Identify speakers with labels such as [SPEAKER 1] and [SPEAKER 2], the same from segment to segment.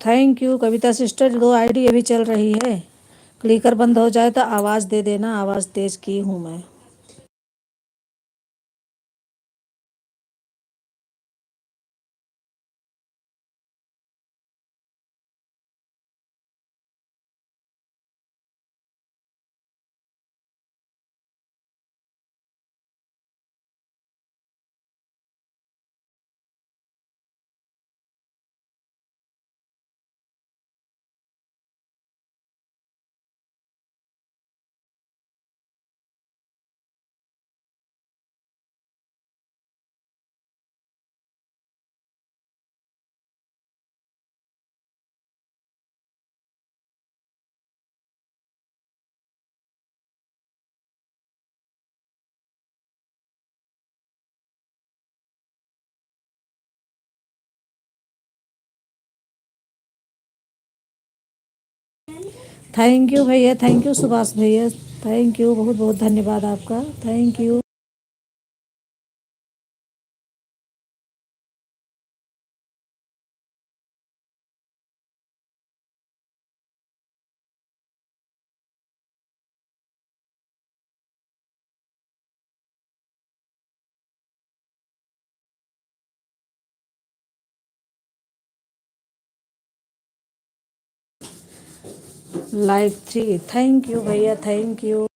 [SPEAKER 1] Thank you Kavita sister. 2 ID अभी चल रही है, क्लिकर बंद हो जाए तो आवाज़ दे देना, आवाज़ तेज की हूँ मैं। थैंक यू भैया, थैंक यू सुभाष भैया, थैंक यू, बहुत बहुत धन्यवाद आपका, thank you. Live 3, thank you भैया, thank you.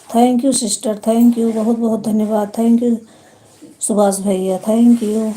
[SPEAKER 1] Thank you sister, thank you, बहुत बहुत धन्यवाद, थैंक यू सुभाष भैया, thank you.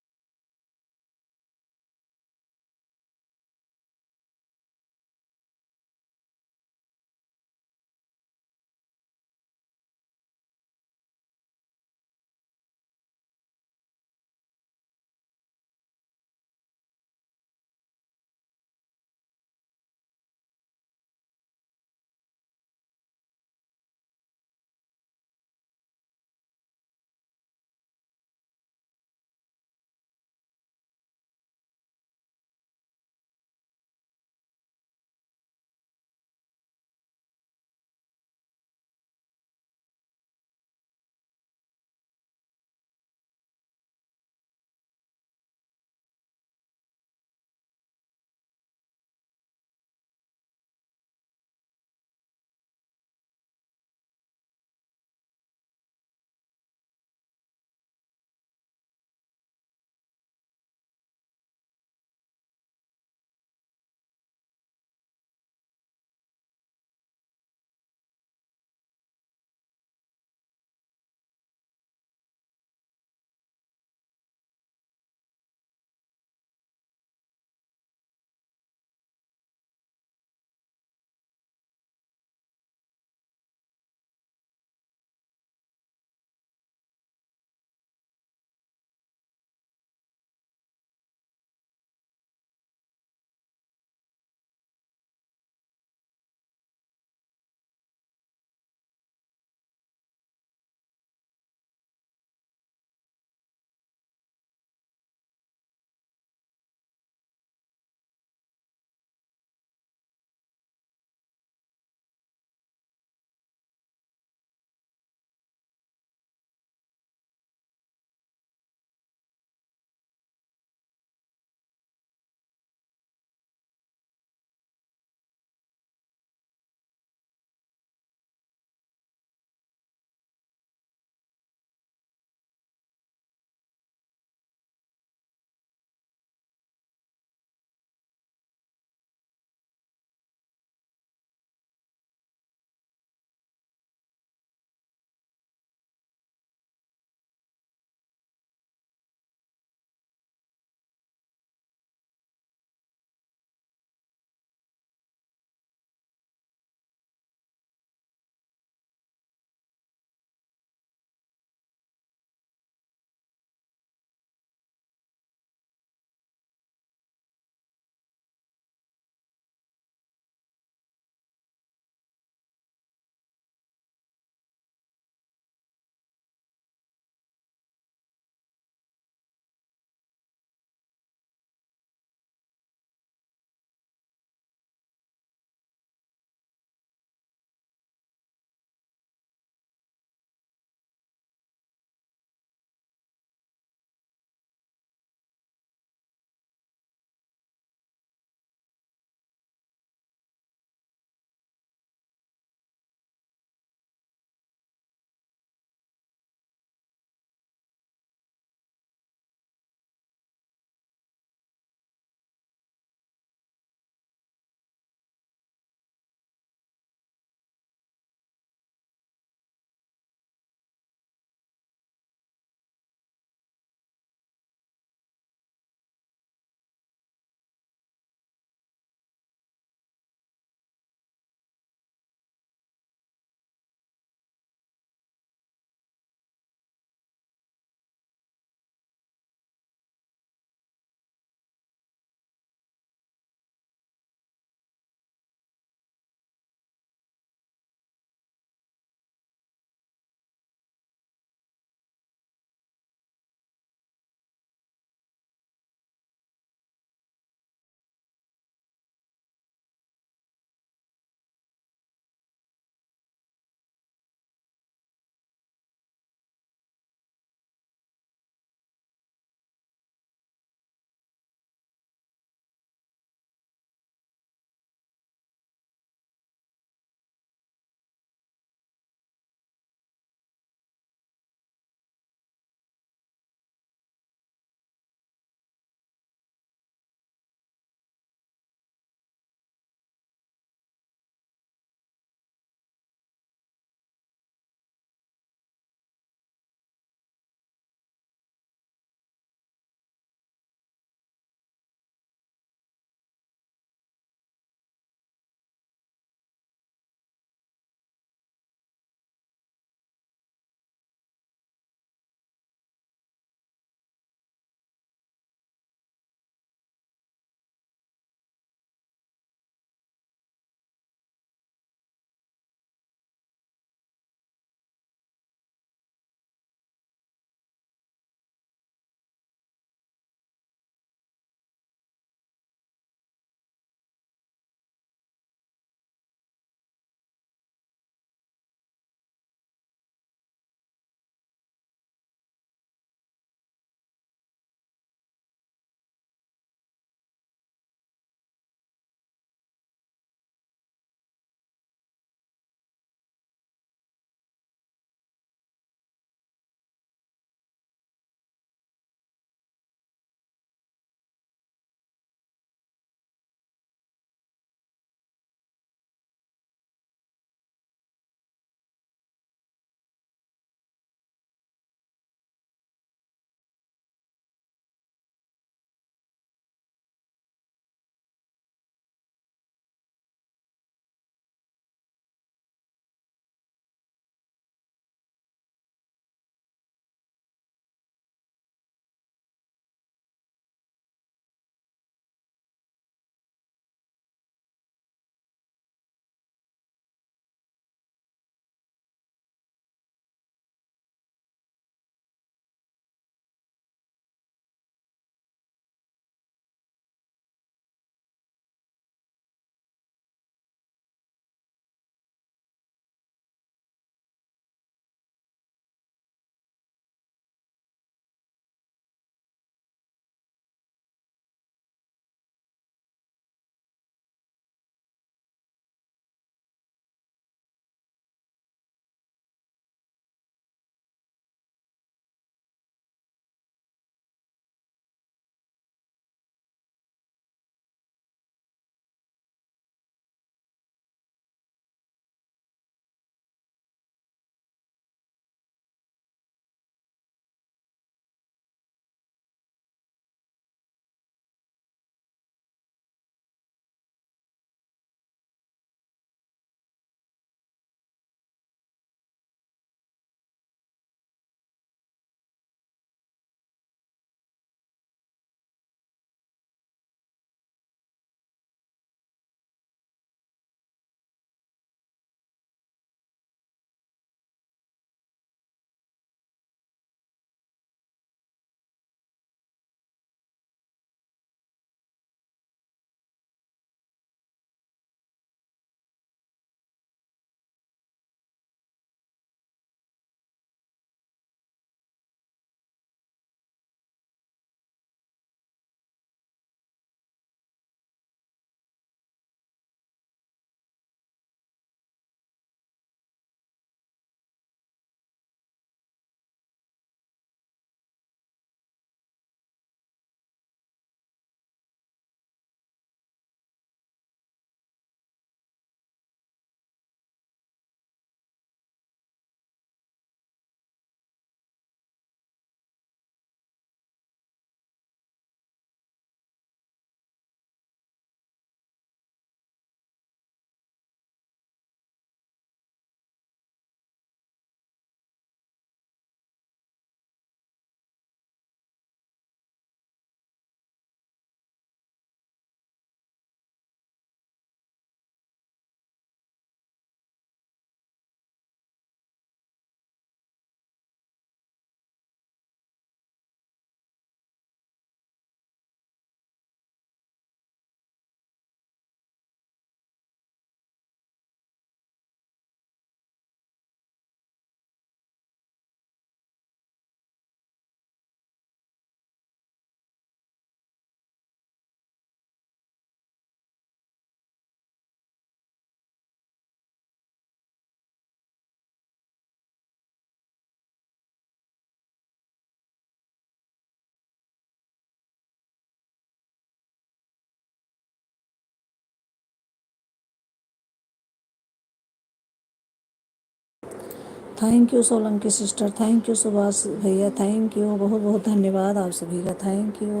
[SPEAKER 1] Thank you Solanki sister, thank you Subhash भैया, थैंक यू, बहुत बहुत धन्यवाद आप सभी का, थैंक यू।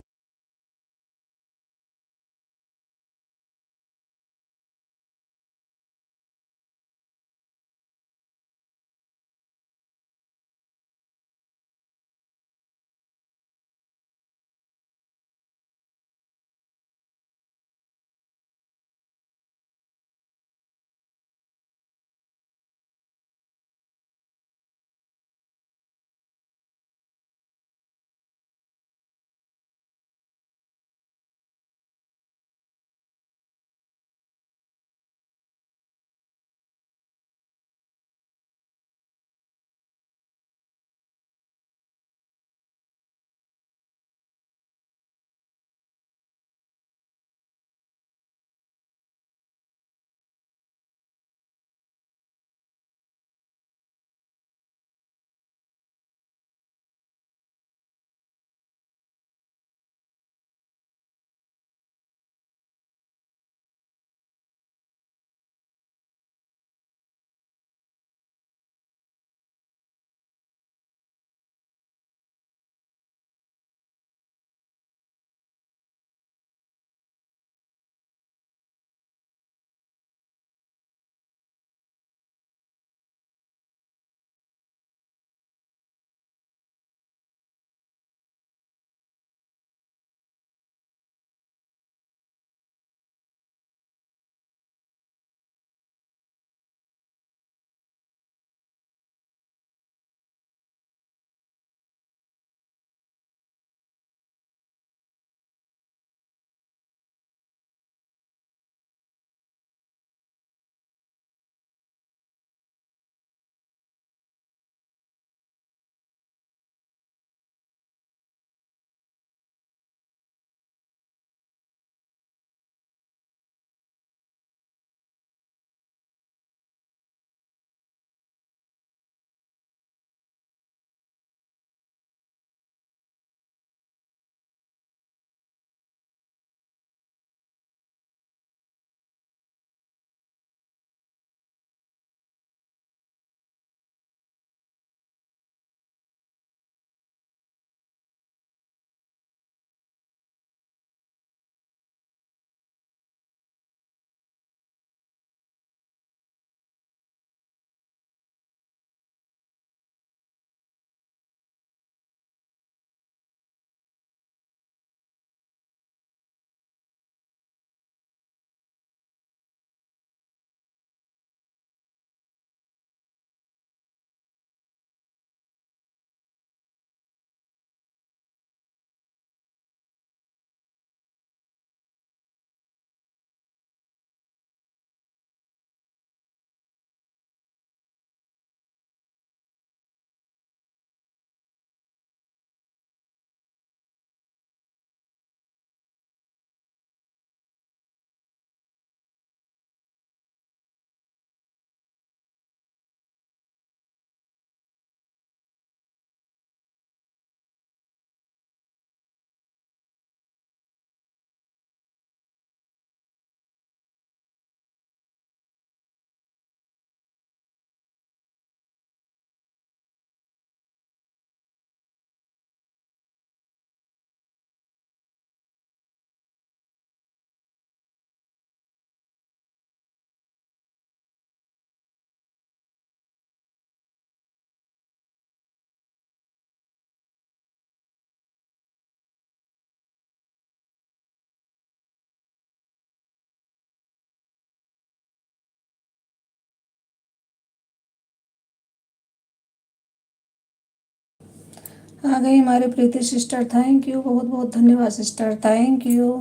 [SPEAKER 1] आ गई हमारी प्रीति सिस्टर, थैंक यू, बहुत बहुत धन्यवाद सिस्टर, थैंक यू।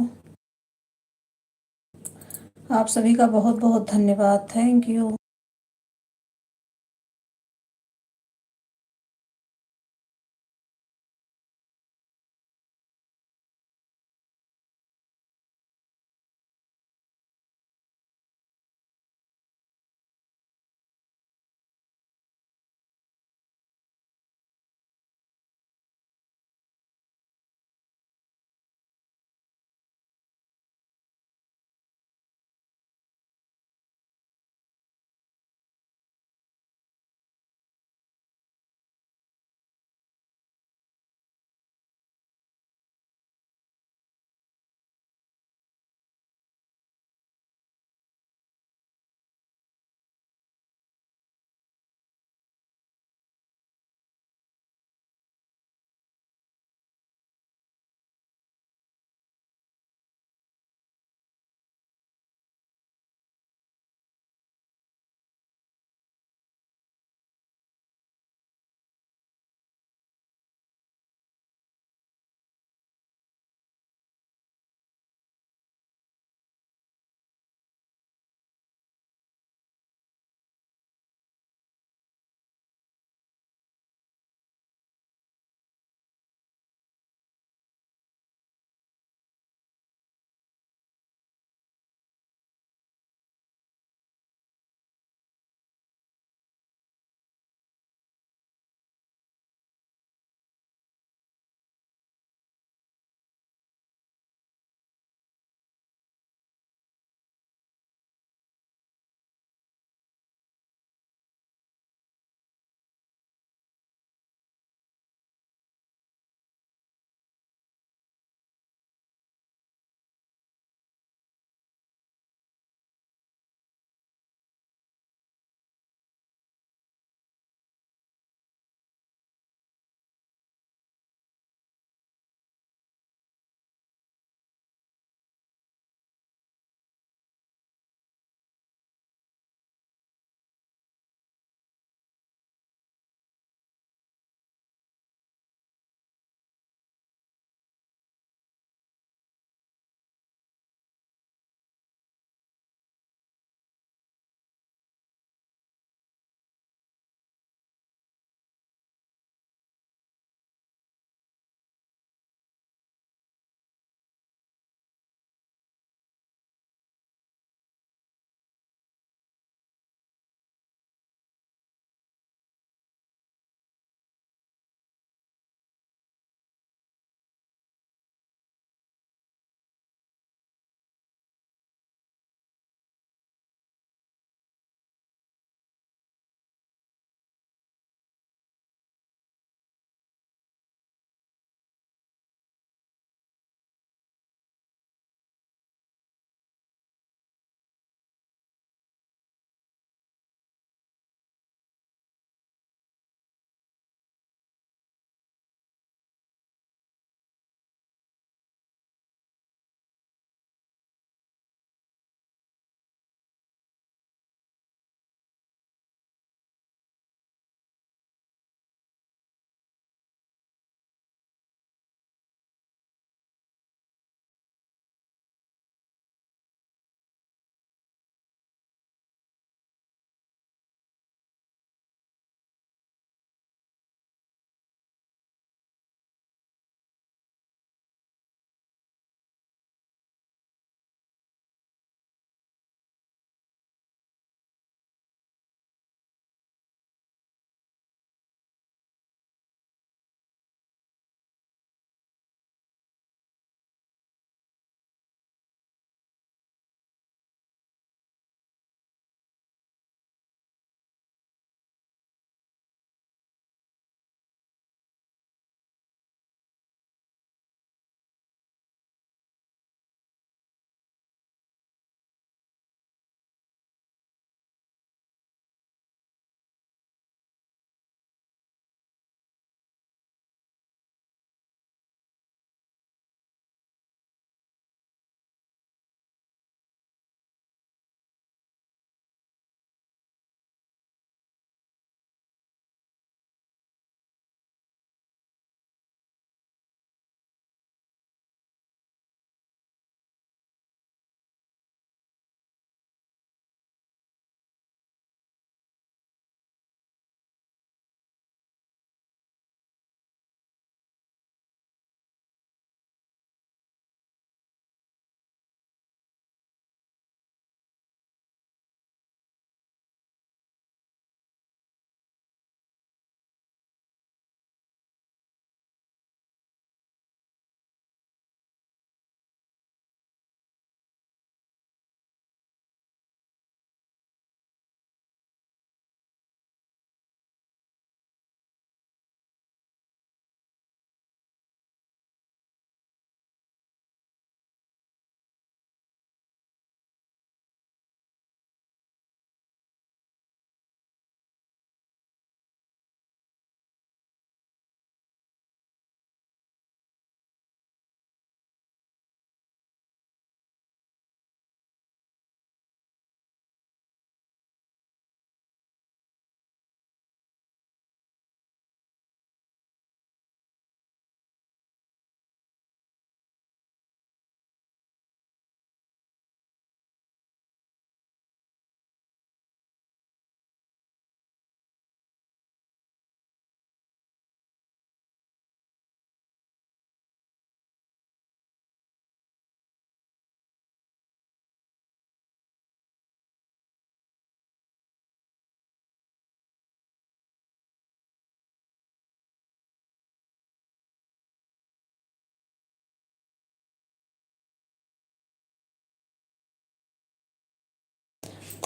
[SPEAKER 1] आप सभी का बहुत बहुत धन्यवाद, थैंक यू।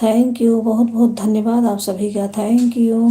[SPEAKER 1] थैंक यू, बहुत बहुत धन्यवाद आप सभी का, thank you.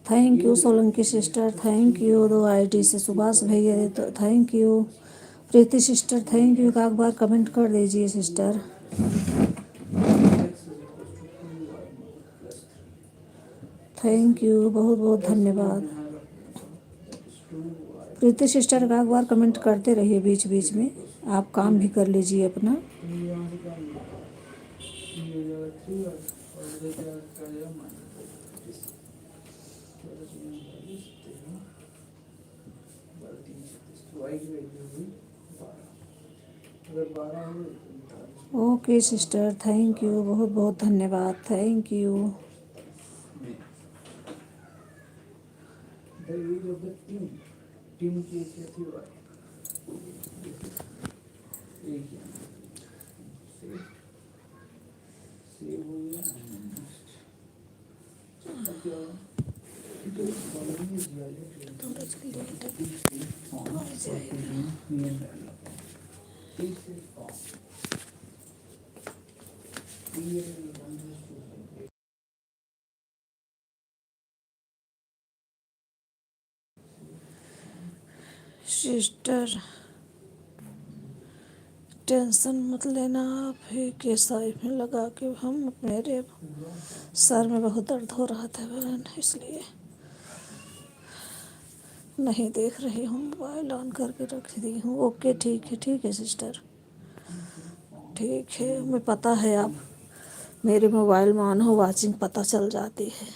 [SPEAKER 1] Thank you Solanki sister, thank you 2 ID से सुभाष भैया, तो thank you Priti sister, thank you. एक बार कमेंट कर दीजिए सिस्टर। थैंक यू, बहुत बहुत धन्यवाद। प्रीति सिस्टर का एक बार कमेंट करते रहिए बीच बीच में, आप काम भी कर लीजिए अपना। ओके सिस्टर, थैंक यू, बहुत बहुत धन्यवाद, थैंक यू। सिस्टर टेंशन मत लेना, आप ही के साइड में लगा के हम, मेरे सर में बहुत दर्द हो रहा था बहन, इसलिए नहीं देख रही हूँ, मोबाइल ऑन करके रख दी हूँ। ओके ठीक है सिस्टर, ठीक है। हमें पता है आप मेरे मोबाइल में ऑन हो, वाचिंग पता चल जाती है।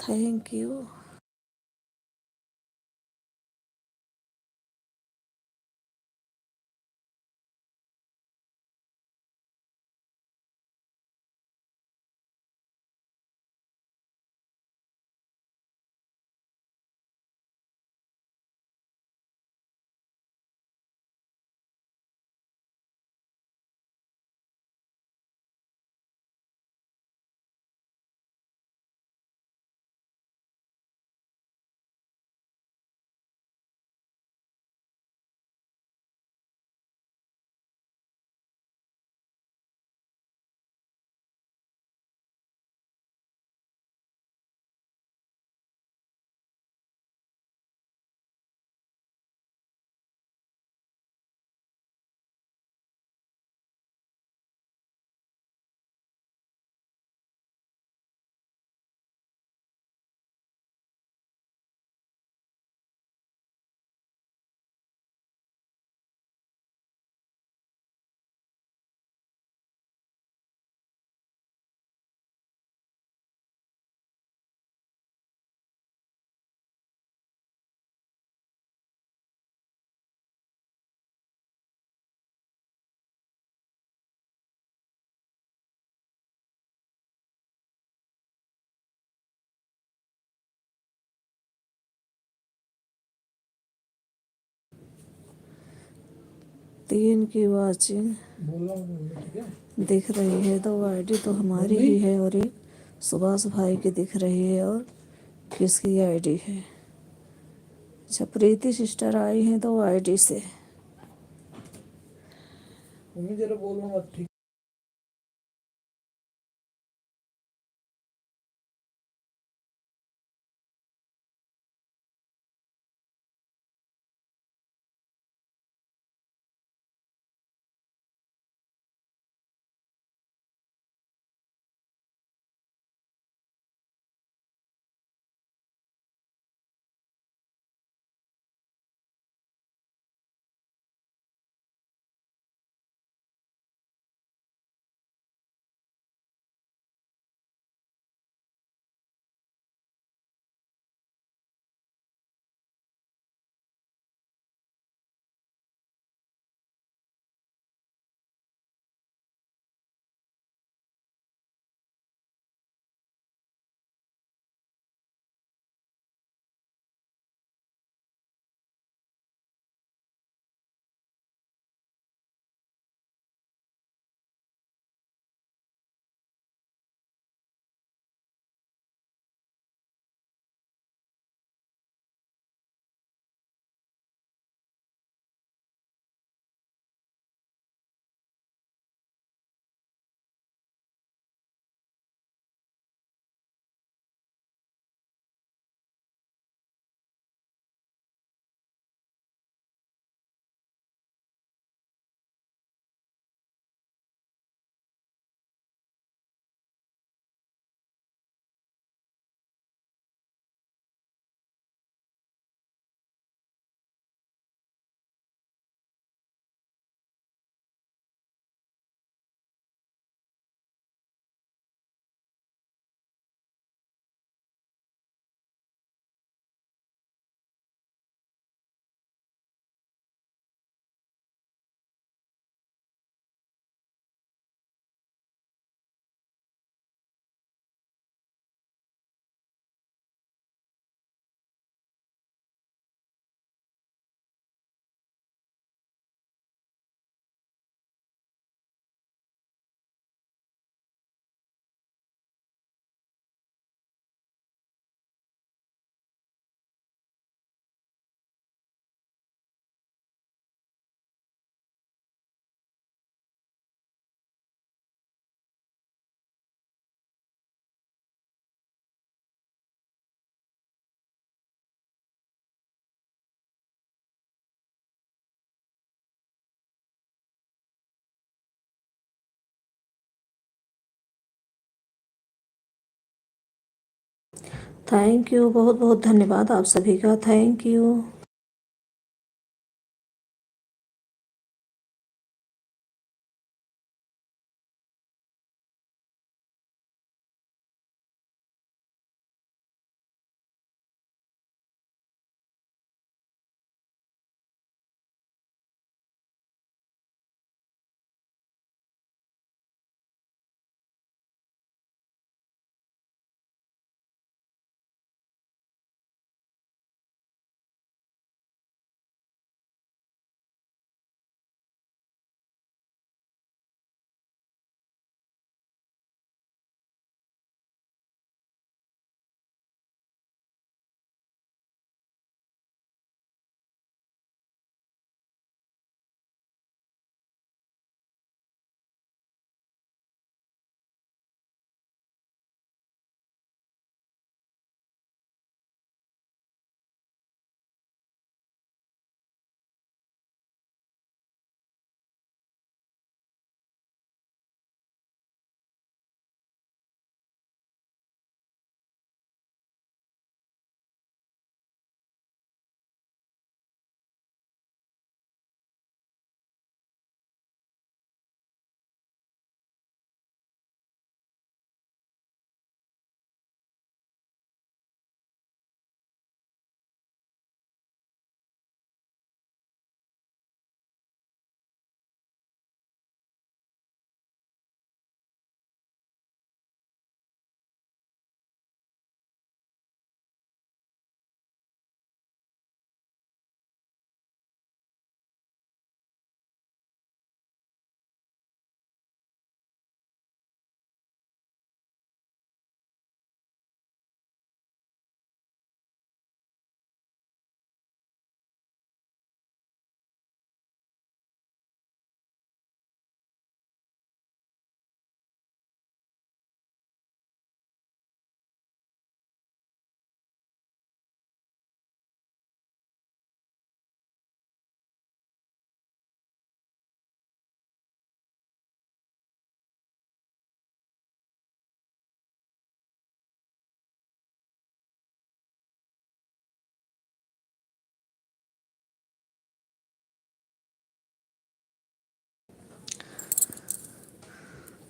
[SPEAKER 1] Thank you. तीन की वाचिंग दिख रही है, 2 आईडी तो हमारी ही है और एक सुभाष भाई की दिख रही है, और किसकी आईडी है? अच्छा, प्रीति सिस्टर आई हैं 2 आईडी से। थैंक यू, बहुत बहुत धन्यवाद आप सभी का, thank you.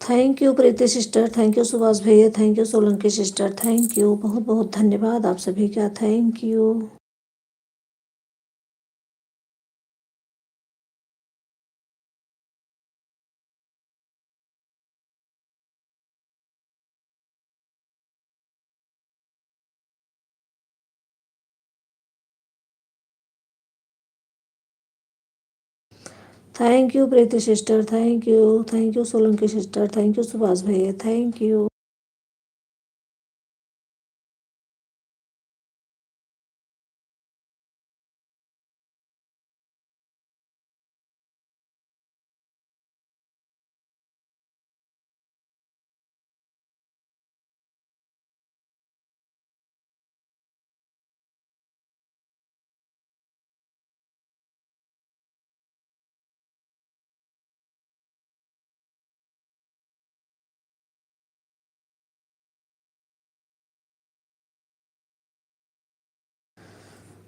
[SPEAKER 1] Thank you Priti sister, thank you Subhash भैया, thank you Solanki sister, thank you, बहुत बहुत धन्यवाद आप सभी का, thank you. Thank you Priti sister, thank you Solanki sister, thank you Subhash भैया, थैंक यू।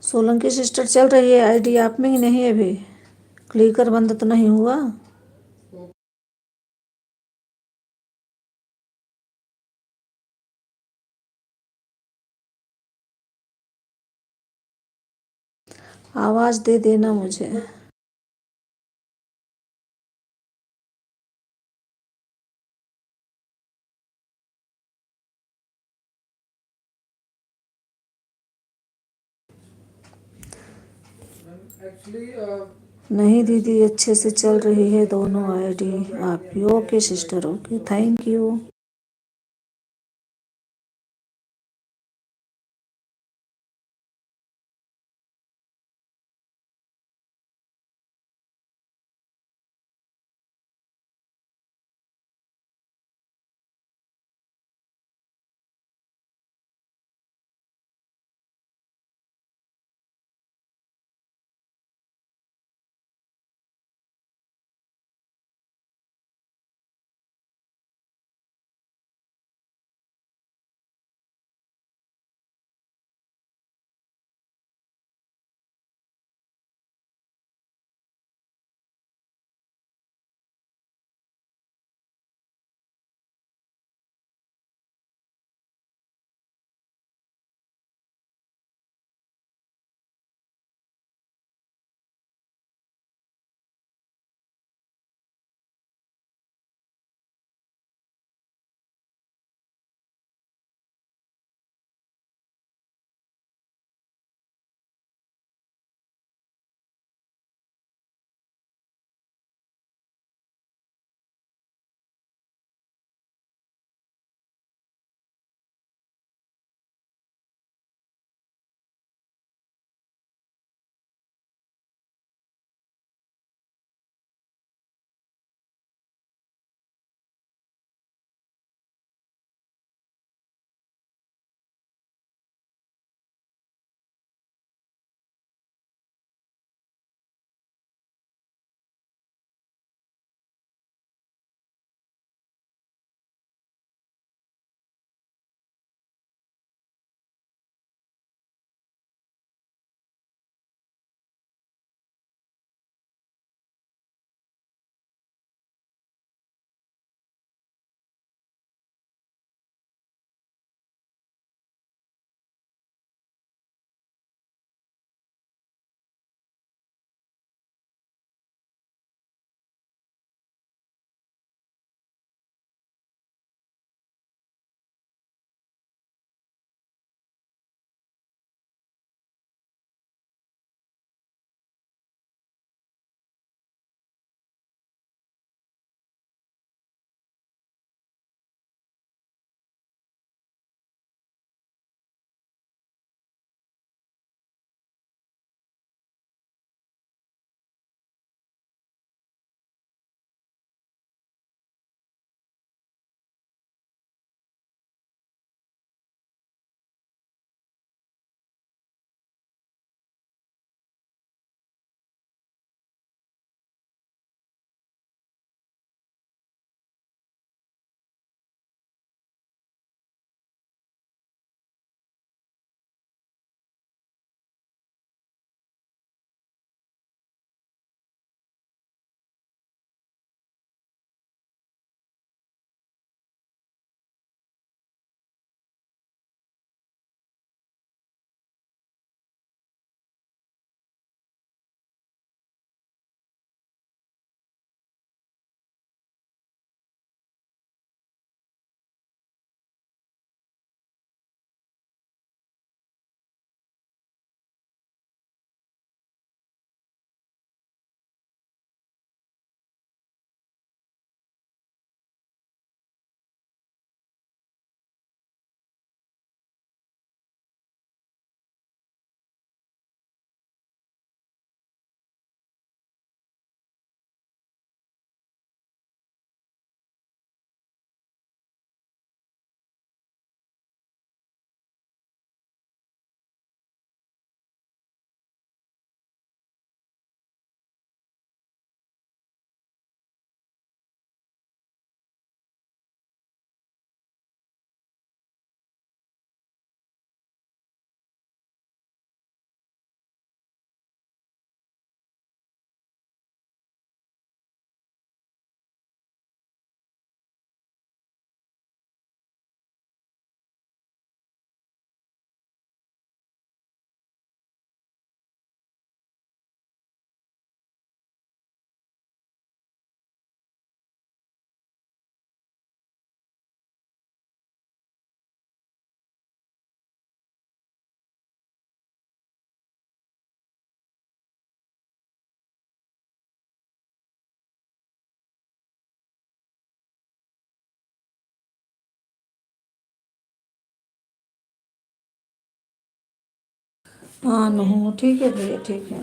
[SPEAKER 1] सोलंकी सिस्टर चल रही है आईडी आप में ही नहीं अभी, क्लिकर बंद तो नहीं हुआ। आवाज दे देना मुझे। नहीं दीदी, अच्छे से चल रही है दोनों आईडी आप। Okay sister, okay, thank you. हाँ नहू ठीक है भैया ठीक है।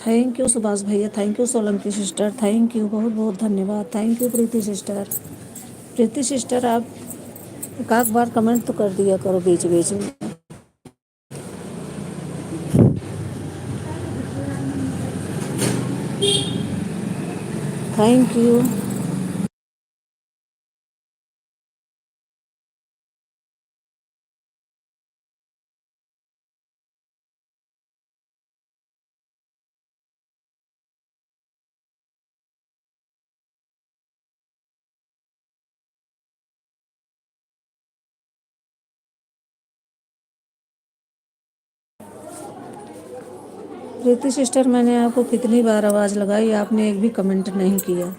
[SPEAKER 1] थैंक यू सुभाष भैया, thank you Solanki sister, thank you, बहुत बहुत धन्यवाद, thank you Priti sister. Preeti sister आप एक आध बार कमेंट तो कर दिया करो बीच बीच में। Thank you. प्रीति सिस्टर, मैंने आपको कितनी बार आवाज़ लगाई, आपने एक भी कमेंट नहीं किया।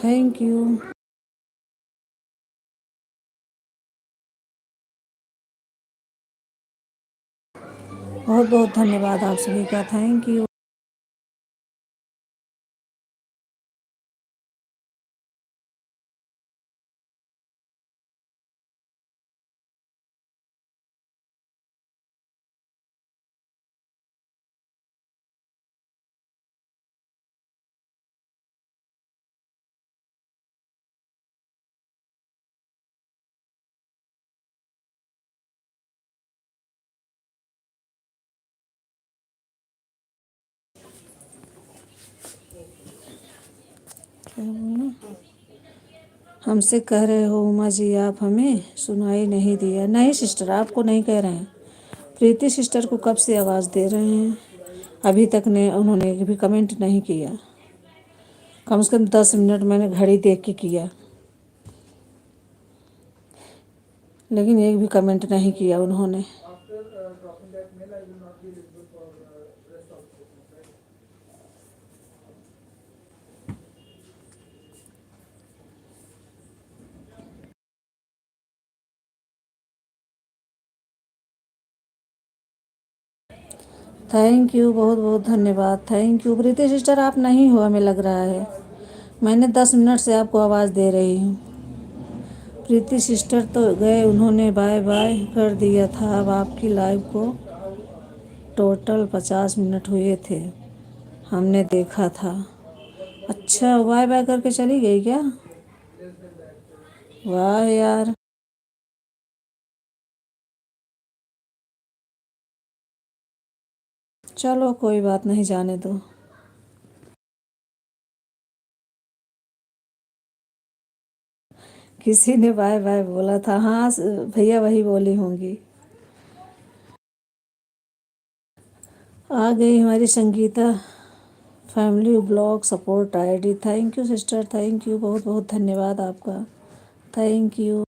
[SPEAKER 1] Thank you. बहुत बहुत धन्यवाद आप सभी का, थैंक यू। हमसे कह रहे हो उमा जी आप हमें सुनाई नहीं दिया। नहीं सिस्टर, आपको नहीं कह रहे हैं, प्रीति सिस्टर को कब से आवाज़ दे रहे हैं, अभी तक ने उन्होंने एक भी कमेंट नहीं किया। कम से कम 10 मिनट मैंने घड़ी देख के किया, लेकिन एक भी कमेंट नहीं किया उन्होंने। थैंक यू, बहुत बहुत धन्यवाद, थैंक यू। प्रीति सिस्टर आप नहीं हो, हमें लग रहा है, मैंने 10 मिनट से आपको आवाज़ दे रही हूँ। प्रीति सिस्टर तो गए, उन्होंने बाय बाय कर दिया था। अब आपकी लाइव को टोटल 50 मिनट हुए थे, हमने देखा था। अच्छा, बाय बाय करके चली गई क्या? वाह यार। चलो कोई बात नहीं, जाने दो। किसी ने बाय बाय बोला था, हाँ भैया वही बोली होंगी। आ गई हमारी Sangeeta family blog support ID. Thank you sister, thank you, बहुत बहुत धन्यवाद आपका, थैंक यू।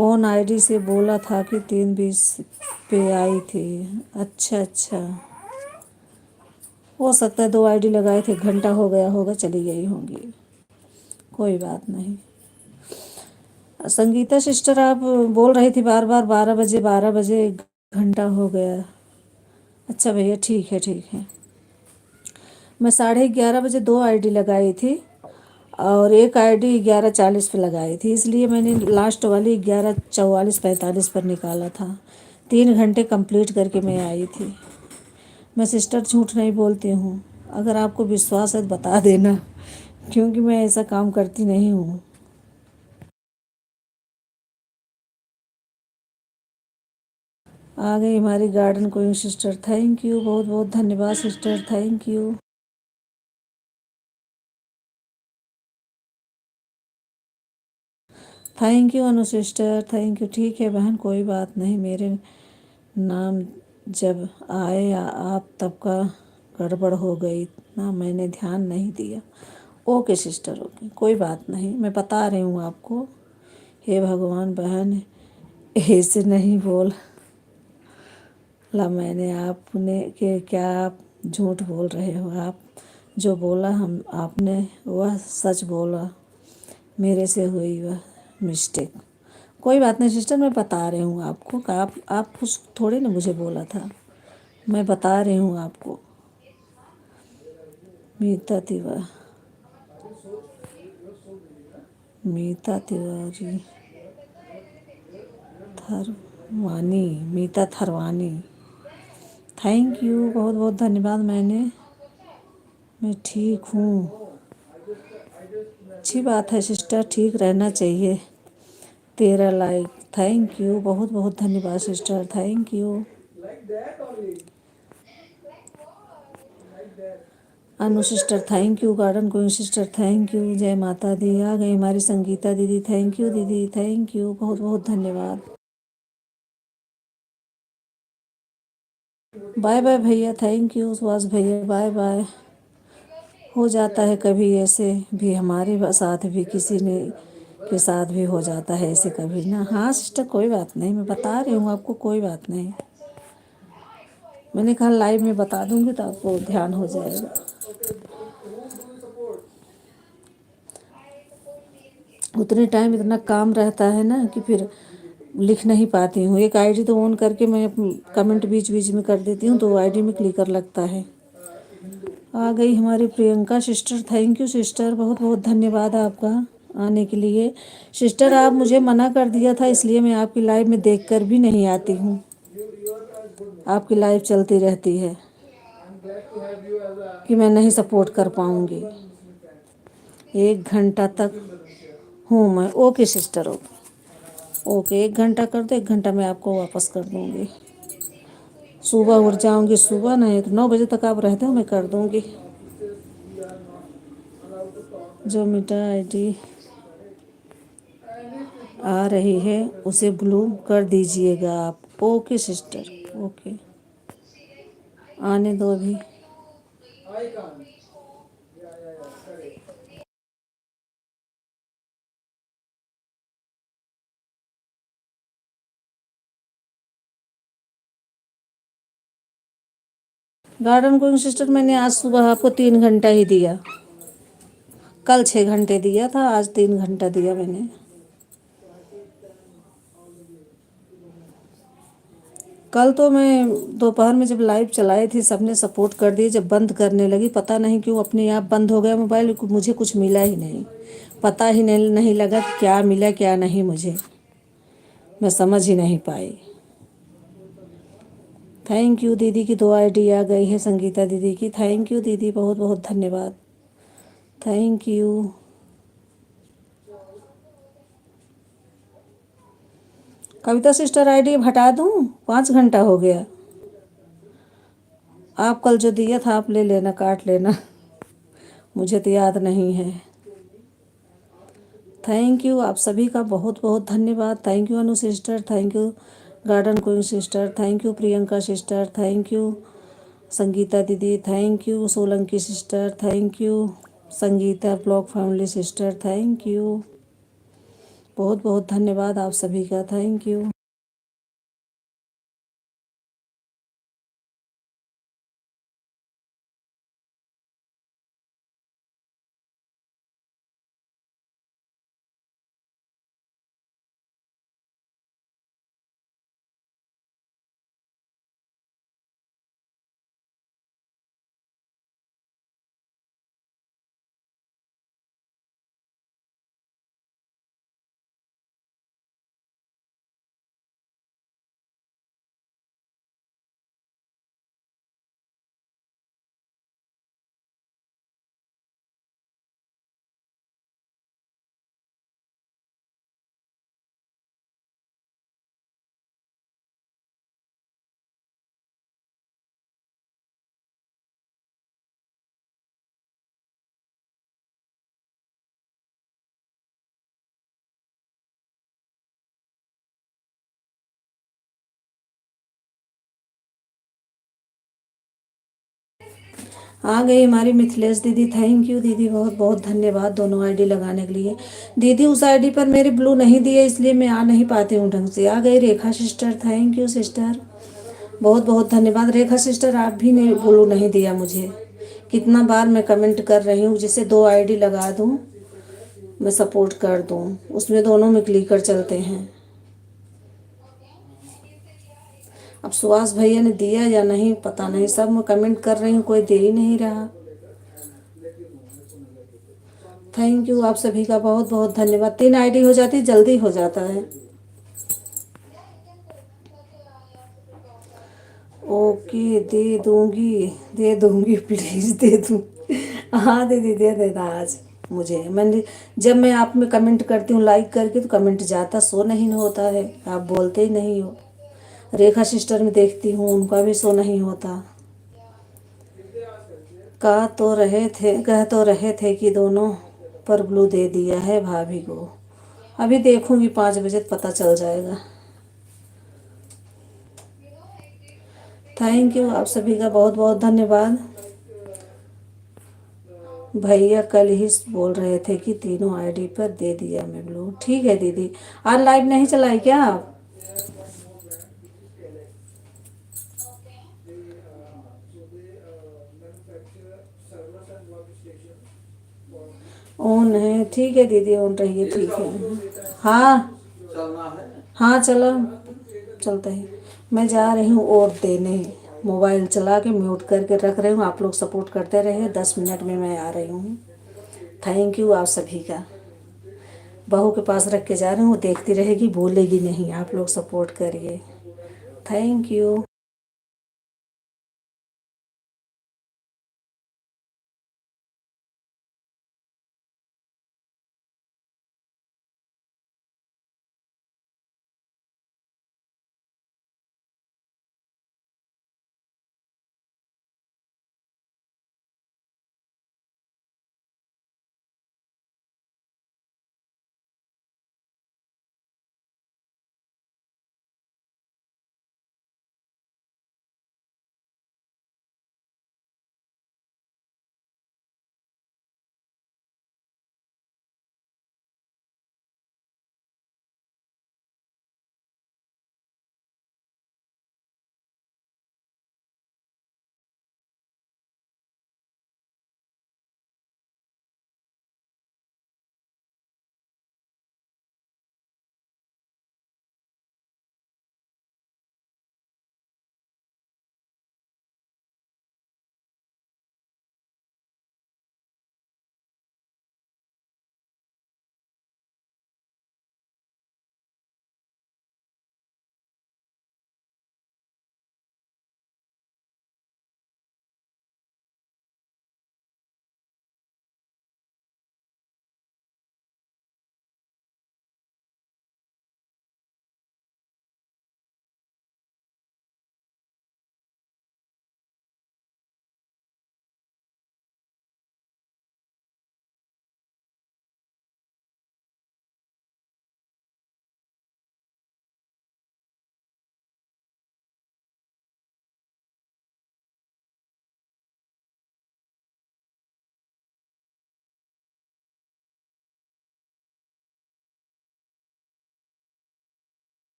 [SPEAKER 1] ऑन आईडी से बोला था कि 3:20 पे आई थी। अच्छा अच्छा, हो सकता है 2 आईडी लगाए थे, घंटा हो गया होगा, चली गई होंगी, कोई बात नहीं। संगीता सिस्टर आप बोल रही थी बार बार 12 बजे 12 बजे, घंटा हो गया। अच्छा भैया, ठीक है ठीक है। मैं 11:30 बजे 2 आईडी लगाई थी और एक आईडी 11:40 पे लगाई थी, इसलिए मैंने लास्ट वाली 11:44-45 पर निकाला था। 3 घंटे कंप्लीट करके मैं आई थी। मैं सिस्टर झूठ नहीं बोलती हूँ, अगर आपको विश्वास है तो बता देना, क्योंकि मैं ऐसा काम करती नहीं हूँ। आ गई हमारी garden queen sister, thank you, बहुत बहुत धन्यवाद sister, thank you. Thank you Anu sister, thank you. ठीक है बहन, कोई बात नहीं, मेरे नाम जब आए आप तब का गड़बड़ हो गई ना, मैंने ध्यान नहीं दिया। ओके सिस्टर, ओके, कोई बात नहीं, मैं बता रही हूँ आपको। हे भगवान बहन, ऐसे नहीं बोल ला मैंने, आपने कि क्या आप झूठ बोल रहे हो? आप जो बोला हम आपने वह सच बोला, मेरे से हुई वह मिस्टेक। कोई बात नहीं सिस्टर, मैं बता रही हूँ आपको कि आप कुछ थोड़ी ना मुझे बोला था, मैं बता रही हूँ आपको। मीता तिवारी, मीता तिवारी थरवानी, मीता थरवानी, थैंक यू, बहुत बहुत धन्यवाद। मैं ठीक हूँ। अच्छी बात है सिस्टर, ठीक रहना चाहिए। 13 लाइक, थैंक यू, बहुत बहुत धन्यवाद sister, thank you. Anu sister thank you, garden going sister thank you, जय माता दी। आ गई हमारी संगीता दीदी, थैंक यू दीदी, थैंक यू, बहुत बहुत धन्यवाद। बाय बाय भैया, थैंक यू सुभाष भैया, बाय बाय। हो जाता है कभी ऐसे भी, हमारे साथ भी किसी ने के साथ भी हो जाता है ऐसे कभी ना। हाँ सिस्टर कोई बात नहीं, मैं बता रही हूँ आपको, कोई बात नहीं। मैंने कहा लाइव में बता दूंगी तो आपको ध्यान हो जाएगा। उतने टाइम इतना काम रहता है ना कि फिर लिख नहीं पाती हूँ। एक आईडी तो ऑन करके मैं कमेंट बीच बीच में कर देती हूँ तो वो आईडी में क्लिकर लगता है। आ गई हमारी Priyanka sister, thank you sister, बहुत बहुत धन्यवाद आपका आने के लिए। सिस्टर आप मुझे मना कर दिया था इसलिए मैं आपकी लाइव में देखकर भी नहीं आती हूँ। आपकी लाइव चलती रहती है कि मैं नहीं सपोर्ट कर पाऊँगी। 1 घंटा तक हूँ मैं, ओके सिस्टर, ओके ओके। 1 घंटा कर दो, 1 घंटा मैं आपको वापस कर दूँगी। सुबह उठ जाऊँगी, सुबह नहीं तो 9 बजे तक आप रहते हो, मैं कर दूँगी। जो मीटा आईडी आ रही है उसे ब्लू कर दीजिएगा आप। ओके सिस्टर, ओके, आने दो अभी। गार्डन गोइंग सिस्टर मैंने आज सुबह आपको 3 घंटा ही दिया। कल 6 घंटे दिया था, आज 3 घंटा दिया मैंने। कल तो मैं दोपहर में जब लाइव चलाई थी सबने सपोर्ट कर दिए, जब बंद करने लगी पता नहीं क्यों अपने आप बंद हो गया मोबाइल। मुझे कुछ मिला ही नहीं, पता ही नहीं लगा क्या मिला क्या नहीं, मुझे मैं समझ ही नहीं पाई। थैंक यू दीदी की 2 आईडी आ गई है संगीता दीदी की, थैंक यू दीदी, बहुत बहुत धन्यवाद, thank you. Kavita sister ID हटा दूँ? 5 घंटा हो गया। आप कल जो दिया था आप ले लेना, काट लेना, मुझे तो याद नहीं है। थैंक यू आप सभी का बहुत बहुत धन्यवाद। Thank you Anu sister, thank you garden queen sister, thank you Priyanka sister, thank you Sangeeta दीदी, thank you Solanki sister, thank you Sangeeta blog family sister, thank you, बहुत बहुत धन्यवाद आप सभी का, थैंक यू। आ गई हमारी मिथिलेश दीदी, थैंक यू दीदी, बहुत बहुत धन्यवाद दोनों आईडी लगाने के लिए। दीदी उस आईडी पर मेरे ब्लू नहीं दिए इसलिए मैं आ नहीं पाती हूँ ढंग से। आ गई रेखा सिस्टर, थैंक यू सिस्टर, बहुत बहुत धन्यवाद। रेखा सिस्टर आप भी ने ब्लू नहीं दिया मुझे, कितना बार मैं कमेंट कर रही हूँ जिसे 2 आईडी लगा दूँ, मैं सपोर्ट कर दूँ, उसमें दोनों में क्लिकर चलते हैं। अब सुभाष भैया ने दिया या नहीं पता नहीं, सब मैं कमेंट कर रही हूँ कोई दे ही नहीं रहा। थैंक यू आप सभी का बहुत बहुत धन्यवाद। 3 आईडी हो जाती जल्दी हो जाता है। ओके दे दूंगी प्लीज़ दे दूँ। हाँ दीदी दे देना आज। मुझे मैंने जब मैं आप में कमेंट करती हूँ लाइक करके तो कमेंट जाता शो नहीं होता है, आप बोलते ही नहीं हो। रेखा सिस्टर में देखती हूँ उनका भी शो नहीं होता। कह तो रहे थे कि दोनों पर ब्लू दे दिया है भाभी को। अभी देखूंगी 5 बजे पता चल जाएगा। थैंक यू, आप सभी का बहुत बहुत धन्यवाद। भैया कल ही बोल रहे थे कि तीनों आईडी पर दे दिया मैं ब्लू। ठीक है दीदी, आज लाइव नहीं चलाई क्या आप? ऑन है, ठीक है दीदी, ऑन रहिए, ठीक है। हाँ हाँ चलो, चलता है। मैं जा रही हूँ और देने, मोबाइल चला के म्यूट करके रख रही हूँ। आप लोग सपोर्ट करते रहिए, 10 मिनट में मैं आ रही हूँ। थैंक यू आप सभी का। बहू के पास रख के जा रही हूँ, वो देखती रहेगी, बोलेगी नहीं। आप लोग सपोर्ट करिए। Thank you.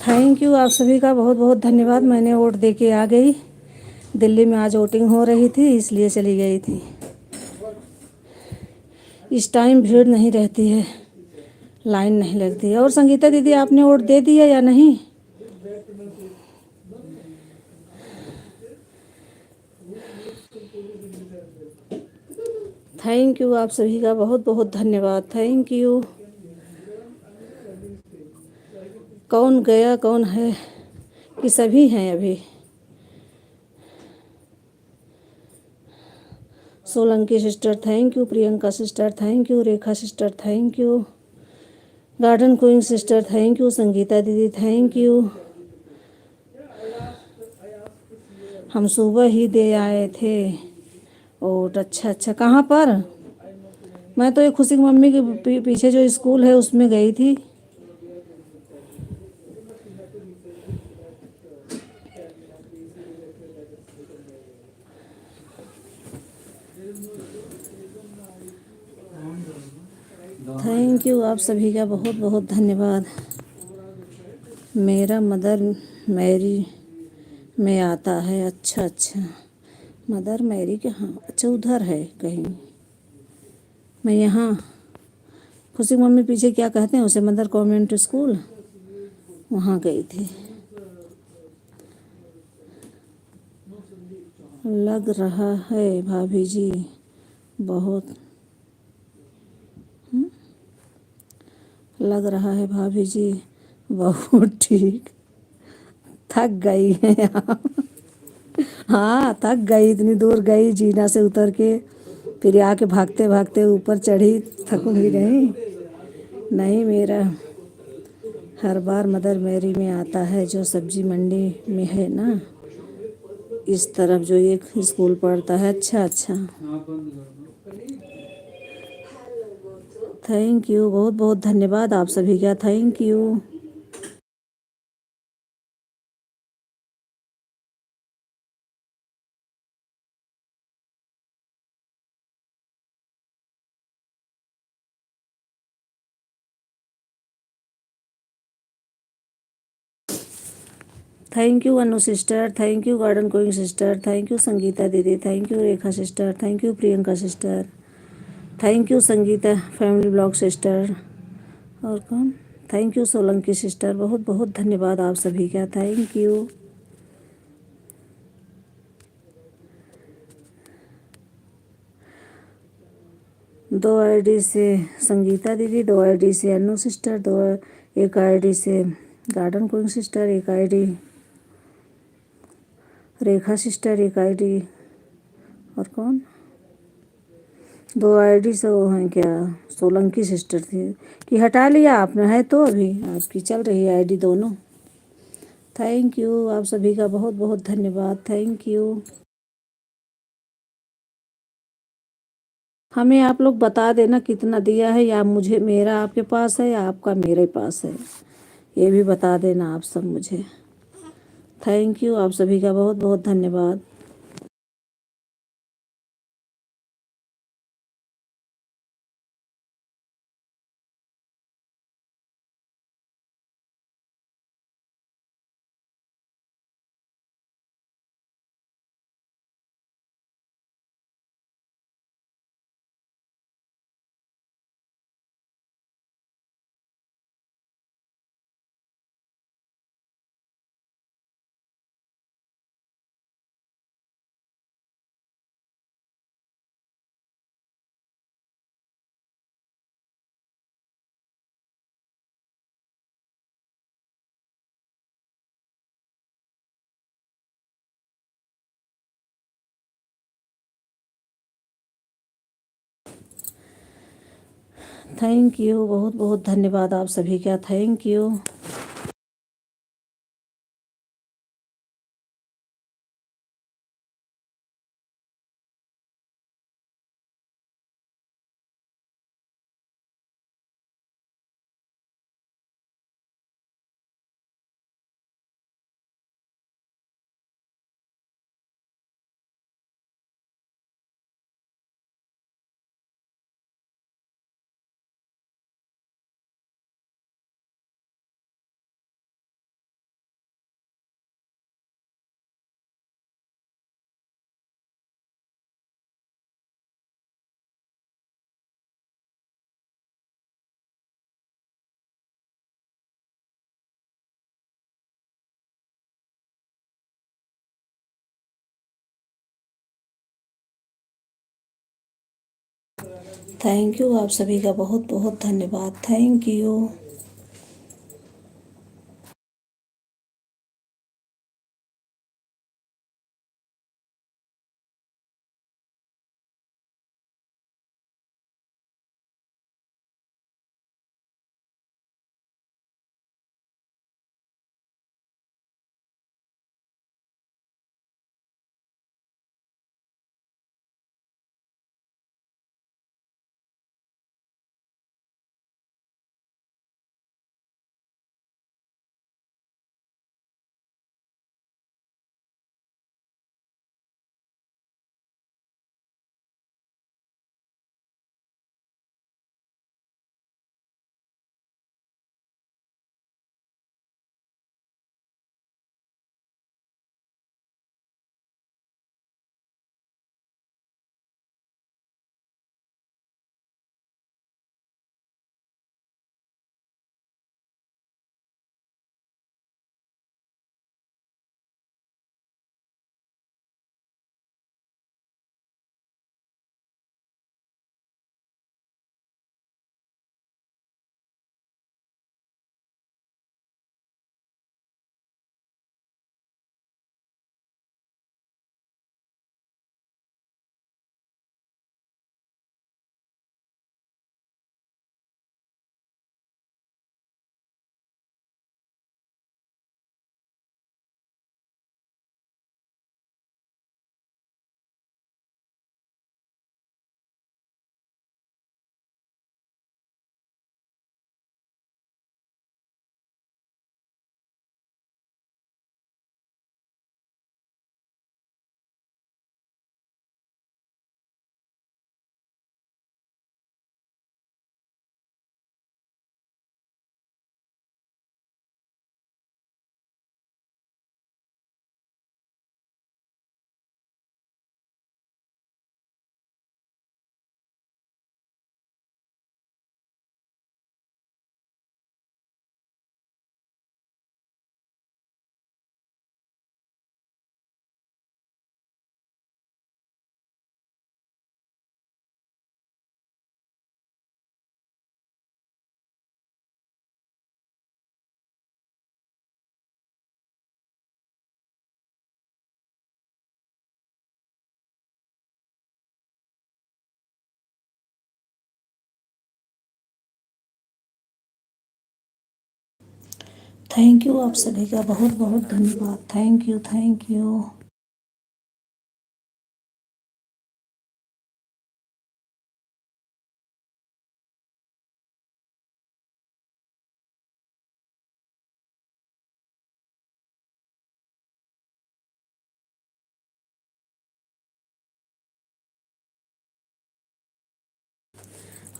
[SPEAKER 1] थैंक यू, आप सभी का बहुत बहुत धन्यवाद। मैंने वोट दे के आ गई। दिल्ली में आज वोटिंग हो रही थी, इसलिए चली गई थी। इस टाइम भीड़ नहीं रहती है, लाइन नहीं लगती है। और संगीता दीदी, आपने वोट दे दिया या नहीं? थैंक यू, आप सभी का बहुत बहुत धन्यवाद। Thank you. कौन गया, कौन है कि सभी हैं अभी? Solanki sister thank you, Priyanka sister thank you, Rekha sister thank you, garden queen sister thank you, Sangeeta दीदी थैंक यू। हम सुबह ही दे आए थे वोट। अच्छा अच्छा, कहाँ पर? मैं तो ये खुशी की मम्मी के पीछे जो स्कूल है उसमें गई थी। थैंक यू, आप सभी का बहुत बहुत धन्यवाद। मेरा मदर मैरी में आता है। अच्छा अच्छा, मदर मैरी के, हाँ अच्छा, उधर है कहीं। मैं यहाँ खुशी मम्मी पीछे क्या कहते हैं उसे, मदर कॉन्वेंट स्कूल, वहाँ गई थी। लग रहा है भाभी जी बहुत, लग रहा है भाभी जी बहुत ठीक। थक गई हैं आप? हाँ थक गई, इतनी दूर गई जीना से उतर के, फिर आके भागते भागते ऊपर चढ़ी, थकूंगी नहीं। नहीं, मेरा हर बार मदर मेरी में आता है, जो सब्जी मंडी में है ना, इस तरफ जो एक स्कूल पड़ता है। अच्छा अच्छा, थैंक यू, बहुत बहुत धन्यवाद आप सभी का। Thank you. Thank you Anu sister, thank you garden queen sister, thank you Sangeeta दीदी, thank you Rekha sister, thank you Priyanka sister, thank you Sangeeta family blog sister. और कौन? थैंक यू सोलंकी सिस्टर, बहुत बहुत धन्यवाद आप सभी का। Thank you. दो आईडी से संगीता दीदी, दो आईडी से अनु सिस्टर, एक आईडी से गार्डन कोइंग सिस्टर, एक आईडी रेखा सिस्टर, एक आईडी और कौन, दो आईडी से वो हैं क्या, सोलंकी सिस्टर थी कि हटा लिया आपने? है तो अभी आपकी चल रही है आईडी दोनों। थैंक यू, आप सभी का बहुत बहुत धन्यवाद। Thank you. हमें आप लोग बता देना कितना दिया है, या मुझे, मेरा आपके पास है या आपका मेरे पास है, ये भी बता देना आप सब मुझे। थैंक यू, आप सभी का बहुत बहुत धन्यवाद। थैंक यू, बहुत बहुत धन्यवाद आप सभी का। Thank you. थैंक यू, आप सभी का बहुत बहुत धन्यवाद। Thank you. थैंक यू, आप सभी का बहुत बहुत धन्यवाद। Thank you, thank you.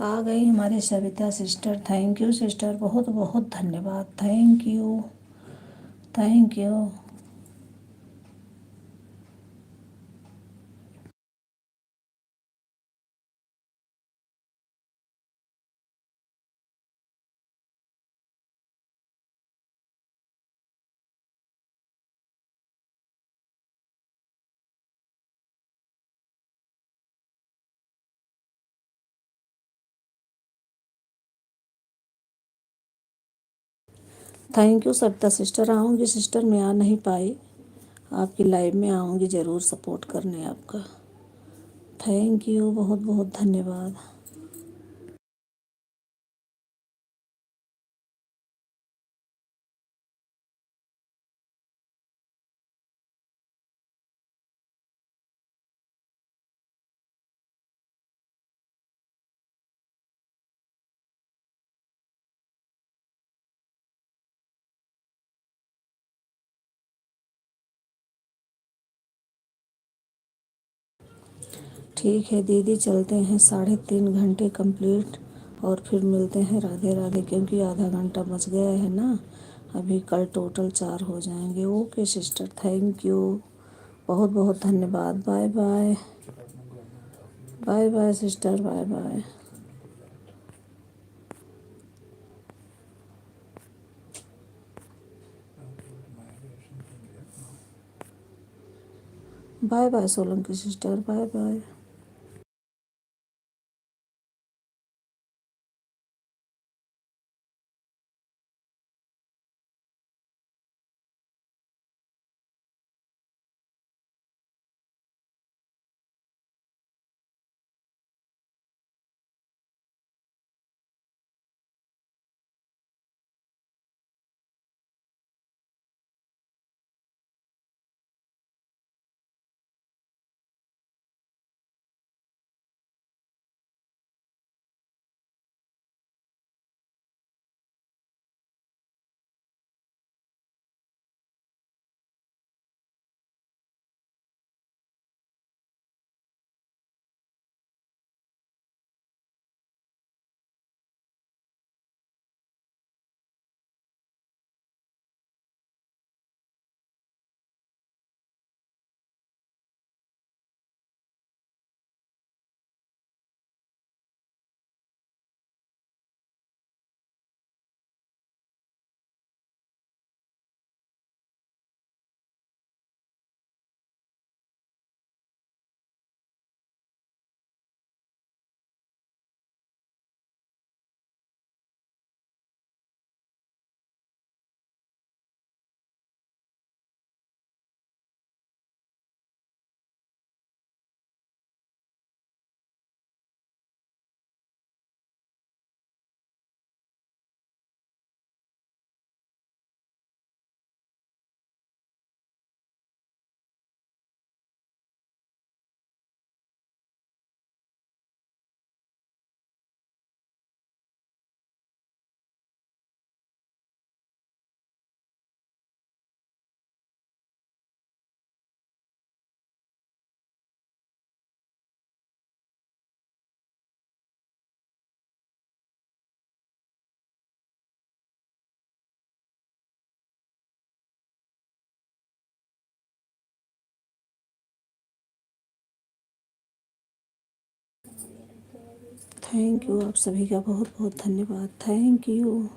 [SPEAKER 1] आ गई हमारी Savita sister. Thank you sister, बहुत बहुत धन्यवाद। Thank you, thank you. Thank you Savita sister. आऊँगी सिस्टर, मैं आ नहीं पाई, आपकी लाइव में आऊँगी ज़रूर सपोर्ट करने आपका। थैंक यू, बहुत बहुत धन्यवाद। ठीक है दीदी, चलते हैं, 3.5 घंटे कंप्लीट, और फिर मिलते हैं। राधे राधे, क्योंकि आधा घंटा बच गया है ना, अभी कल टोटल 4 हो जाएंगे। ओके सिस्टर, थैंक यू, बहुत बहुत धन्यवाद। Bye bye, bye bye sister, bye bye. Bye bye Solanki sister, bye bye. Thank you, आप सभी का बहुत बहुत धन्यवाद। Thank you.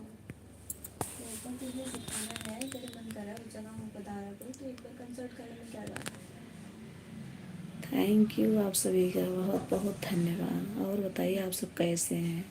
[SPEAKER 1] थैंक यू, आप सभी का बहुत बहुत धन्यवाद। और बताइए आप सब कैसे हैं?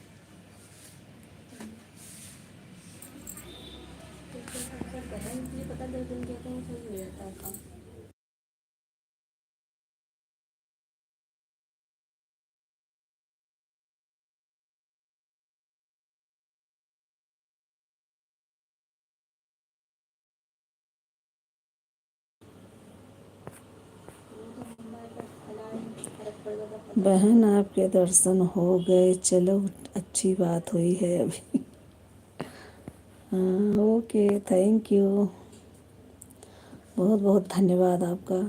[SPEAKER 1] बहन आपके दर्शन हो गए, चलो अच्छी बात हुई है अभी। हाँ, ओके, थैंक यू, बहुत बहुत धन्यवाद आपका।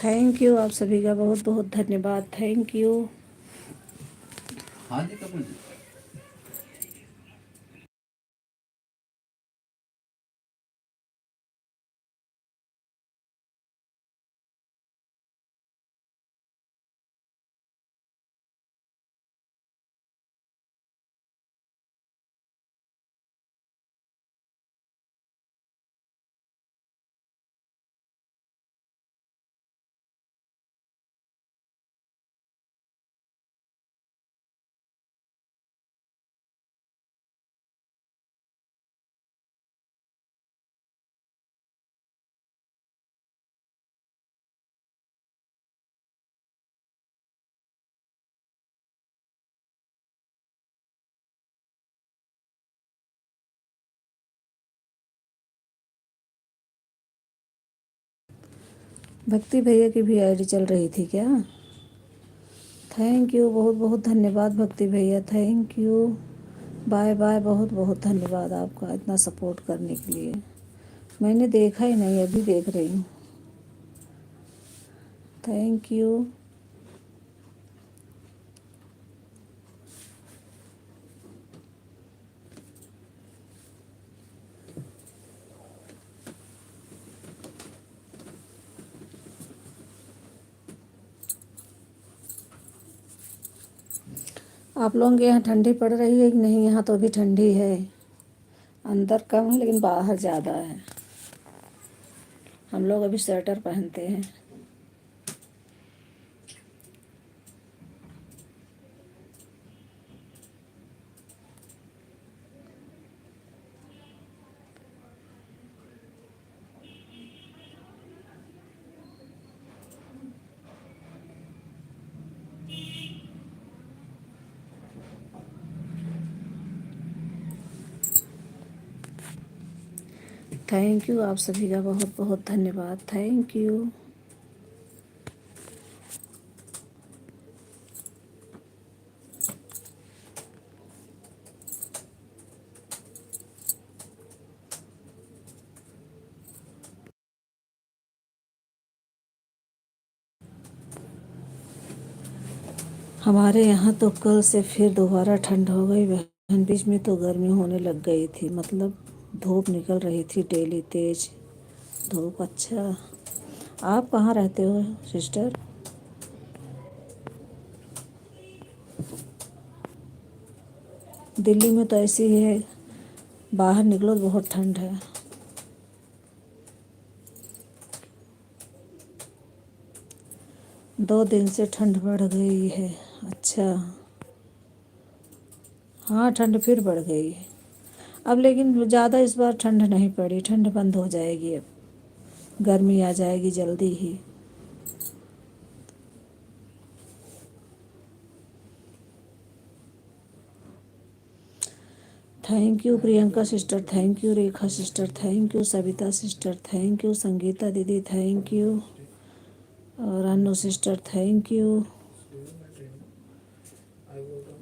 [SPEAKER 1] थैंक यू, आप सभी का बहुत बहुत धन्यवाद। Thank you.
[SPEAKER 2] हाँ जी कपूर जी।
[SPEAKER 1] भक्ति भैया की भी आईडी चल रही थी क्या? थैंक यू, बहुत बहुत धन्यवाद भक्ति भैया, थैंक यू, बाय बाय, बहुत बहुत धन्यवाद आपका इतना सपोर्ट करने के लिए। मैंने देखा ही नहीं, अभी देख रही हूँ। Thank you. आप लोगों के यहाँ ठंडी पड़ रही है कि नहीं? यहाँ तो अभी ठंडी है, अंदर कम है लेकिन बाहर ज़्यादा है। हम लोग अभी स्वेटर पहनते हैं। थैंक यू, आप सभी का बहुत बहुत धन्यवाद, थैंक यू। हमारे यहाँ तो कल से फिर दोबारा ठंड हो गई बहन। बीच में तो गर्मी होने लग गई थी, मतलब धूप निकल रही थी डेली, तेज धूप। अच्छा, आप कहाँ रहते हो सिस्टर? दिल्ली में तो ऐसी ही है, बाहर निकलो तो बहुत ठंड है। दो दिन से ठंड बढ़ गई है। अच्छा, हाँ ठंड फिर बढ़ गई है अब, लेकिन ज़्यादा इस बार ठंड नहीं पड़ी। ठंड बंद हो जाएगी अब, गर्मी आ जाएगी जल्दी ही। Thank you Priyanka sister, thank you Rekha sister, thank you Savita sister, thank you Sangeeta दीदी, थैंक यू, और Anu sister, thank you,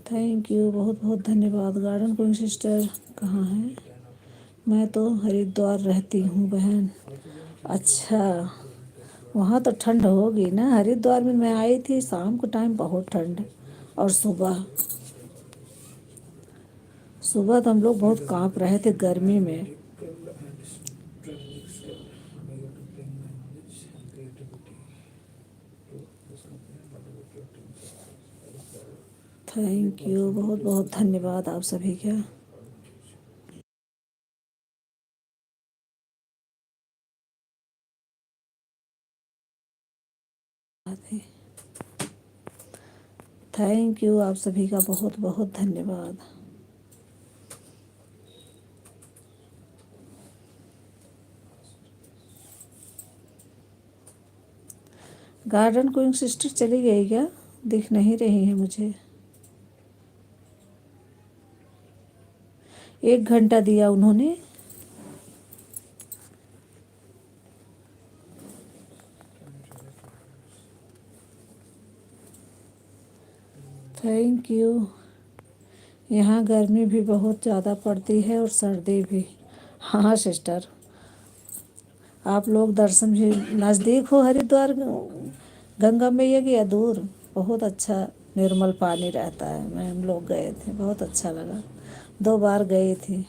[SPEAKER 1] thank you, बहुत बहुत धन्यवाद। गार्डन क्वीन सिस्टर कहाँ है? मैं तो हरिद्वार रहती हूँ बहन। अच्छा, वहाँ तो ठंड होगी ना। हरिद्वार में मैं आई थी शाम को टाइम, बहुत ठंड, और सुबह सुबह तो हम लोग बहुत काँप रहे थे गर्मी में। थैंक यू, बहुत बहुत धन्यवाद आप सभी का। थैंक यू, आप सभी का बहुत बहुत धन्यवाद। गार्डन क्वीन सिस्टर चली गई क्या? दिख नहीं रही है मुझे। 1 घंटा दिया उन्होंने। Thank you. यहाँ गर्मी भी बहुत ज़्यादा पड़ती है और सर्दी भी। हाँ सिस्टर, आप लोग दर्शन भी नज़दीक हो हरिद्वार गंगा मैया की या दूर? बहुत अच्छा निर्मल पानी रहता है। मैं हम लोग गए थे, बहुत अच्छा लगा, 2 बार गई थी।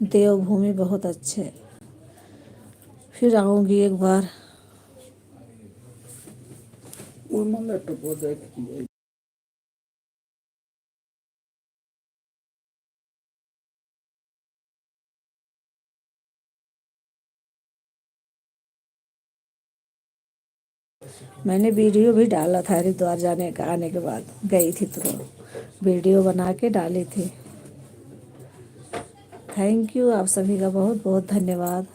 [SPEAKER 1] देवभूमि बहुत अच्छे, फिर आऊँगी एक बार। मैंने वीडियो भी डाला था हरिद्वार जाने का, आने के बाद गई थी तो वीडियो बना के डाली थी। थैंक यू, आप सभी का बहुत बहुत धन्यवाद।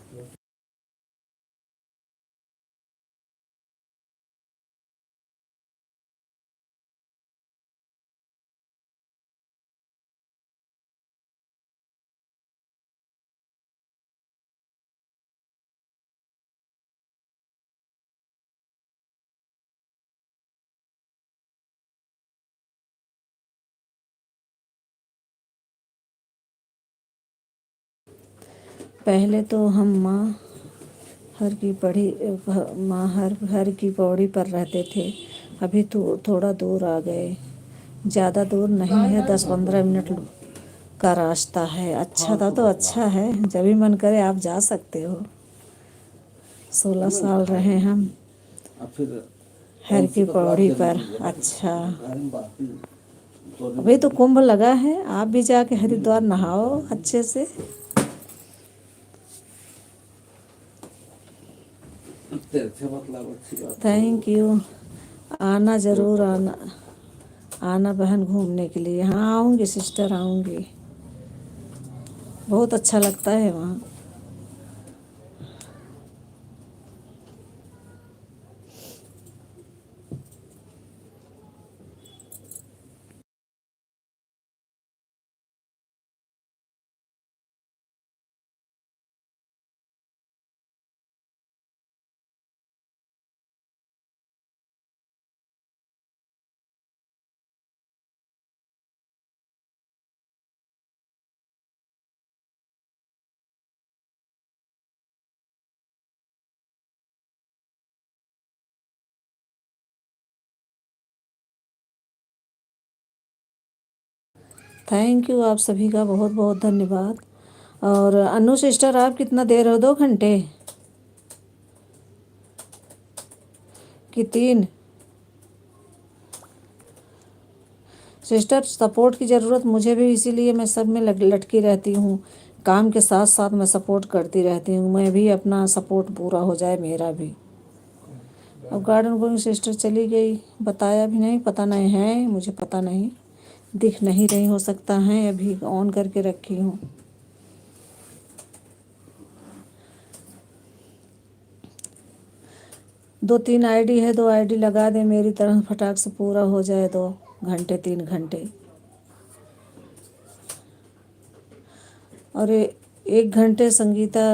[SPEAKER 1] पहले तो हम माँ हर की पौड़ी पर रहते थे। अभी तो थोड़ा दूर आ गए। ज़्यादा दूर नहीं है, 10-15 मिनट का रास्ता है। अच्छा था तो अच्छा है, जब भी मन करे आप जा सकते हो। 16 साल रहे हम हर की पौड़ी पर। अच्छा, अभी तो कुंभ लगा है, आप भी जाके हरिद्वार नहाओ अच्छे से। Thank you. आना ज़रूर, आना बहन घूमने के लिए। हाँ आऊँगी सिस्टर, आऊँगी। बहुत अच्छा लगता है वहाँ। थैंक यू, आप सभी का बहुत बहुत धन्यवाद। और अनु सिस्टर, आप कितना देर हो, 2 घंटे कि 3? सिस्टर, सपोर्ट की ज़रूरत मुझे भी, इसीलिए मैं सब में लटकी रहती हूँ। काम के साथ साथ मैं सपोर्ट करती रहती हूँ। मैं भी अपना सपोर्ट पूरा हो जाए मेरा भी। अब गार्डन गोइंग सिस्टर चली गई, बताया भी नहीं, पता नहीं है, मुझे पता नहीं, दिख नहीं रही, हो सकता है अभी ऑन करके रखी हूँ। दो 3 आईडी है, 2 आईडी लगा दे मेरी तरह, फटाक से पूरा हो जाए 2 घंटे 3 घंटे। और 1 घंटे संगीता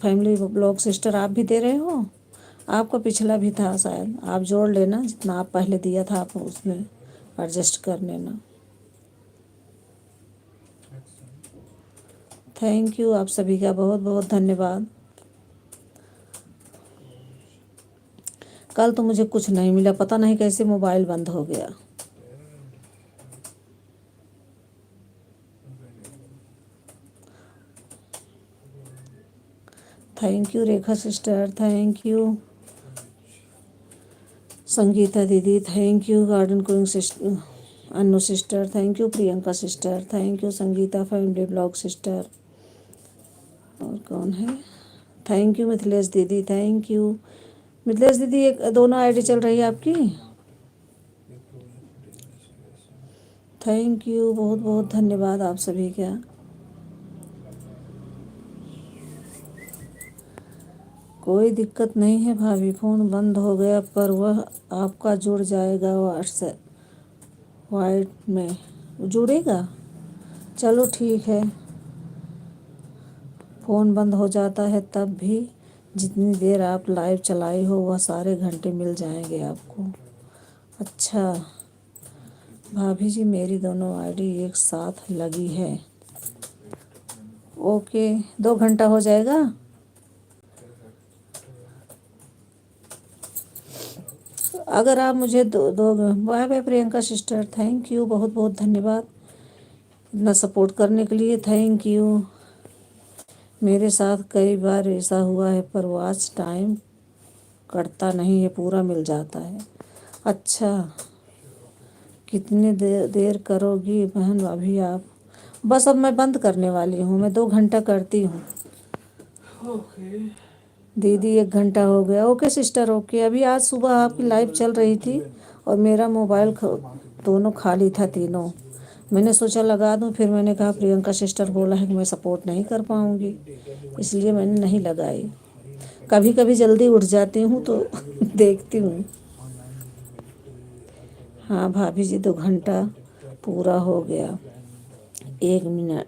[SPEAKER 1] फैमिली ब्लॉग सिस्टर आप भी दे रहे हो? आपका पिछला भी था शायद, आप जोड़ लेना, जितना आप पहले दिया था आप उसमें एडजस्ट कर लेना। थैंक यू, आप सभी का बहुत बहुत धन्यवाद। कल तो मुझे कुछ नहीं मिला, पता नहीं कैसे मोबाइल बंद हो गया। Thank you Rekha sister, thank you Sangeeta दीदी, thank you garden queen sister, Anu sister, thank you Priyanka sister, thank you Sangeeta family blog sister. और कौन है? थैंक यू मिथिलेश दीदी, थैंक यू मिथिलेश दीदी। एक दोनों आईडी चल रही है आपकी? थैंक यू, बहुत बहुत धन्यवाद आप सभी का। कोई दिक्कत नहीं है भाभी, फ़ोन बंद हो गया पर वह आपका जुड़ जाएगा, व्हाट्सएप वाइट में जुड़ेगा। चलो ठीक है, फ़ोन बंद हो जाता है तब भी जितनी देर आप लाइव चलाई हो वह सारे घंटे मिल जाएंगे आपको। अच्छा भाभी जी, मेरी दोनों आईडी एक साथ लगी है। ओके, 2 घंटा हो जाएगा। अगर आप मुझे दो bye bye Priyanka sister, thank you, बहुत बहुत धन्यवाद इतना सपोर्ट करने के लिए, थैंक यू। मेरे साथ कई बार ऐसा हुआ है पर वॉच टाइम कटता नहीं है, पूरा मिल जाता है। अच्छा, कितनी देर करोगी बहन अभी आप? बस अब मैं बंद करने वाली हूँ, मैं 2 घंटा करती हूँ। दीदी 1 घंटा हो गया। Okay sister, okay. अभी आज सुबह आपकी लाइव चल रही थी और मेरा मोबाइल दोनों खाली था, तीनों। मैंने सोचा लगा दूं, फिर मैंने कहा प्रियंका सिस्टर बोला है कि मैं सपोर्ट नहीं कर पाऊँगी, इसलिए मैंने नहीं लगाई। कभी कभी जल्दी उठ जाती हूँ तो देखती हूँ। हाँ भाभी जी, 2 घंटा पूरा हो गया। 1 मिनट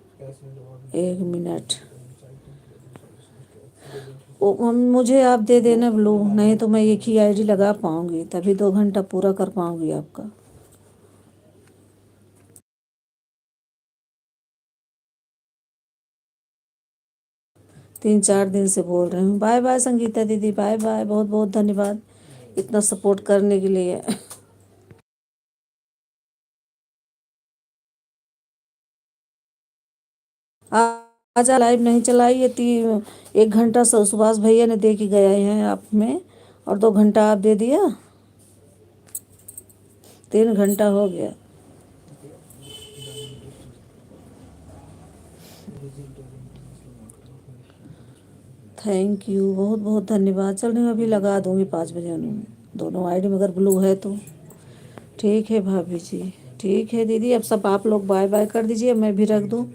[SPEAKER 1] मुझे आप दे देना ब्लू, नहीं तो मैं एक ही आईडी लगा पाऊँगी, तभी 2 घंटा पूरा कर पाऊँगी आपका। 3-4 दिन से बोल रही हूँ। बाय बाय संगीता दीदी, बाय बाय, बहुत बहुत धन्यवाद इतना सपोर्ट करने के लिए। आजा लाइव नहीं चलाई ये 1 घंटा सुभाष भैया ने दे के गए हैं आप में, और 2 घंटा आप दे दिया, 3 घंटा हो गया। थैंक यू, बहुत बहुत धन्यवाद। चल रही हूँ, अभी लगा दूंगी 5 बजे दोनों आईडी में, अगर ब्लू है तो। ठीक है भाभी जी, ठीक है दीदी। अब सब आप लोग बाय बाय कर दीजिए, मैं भी रख दूँ,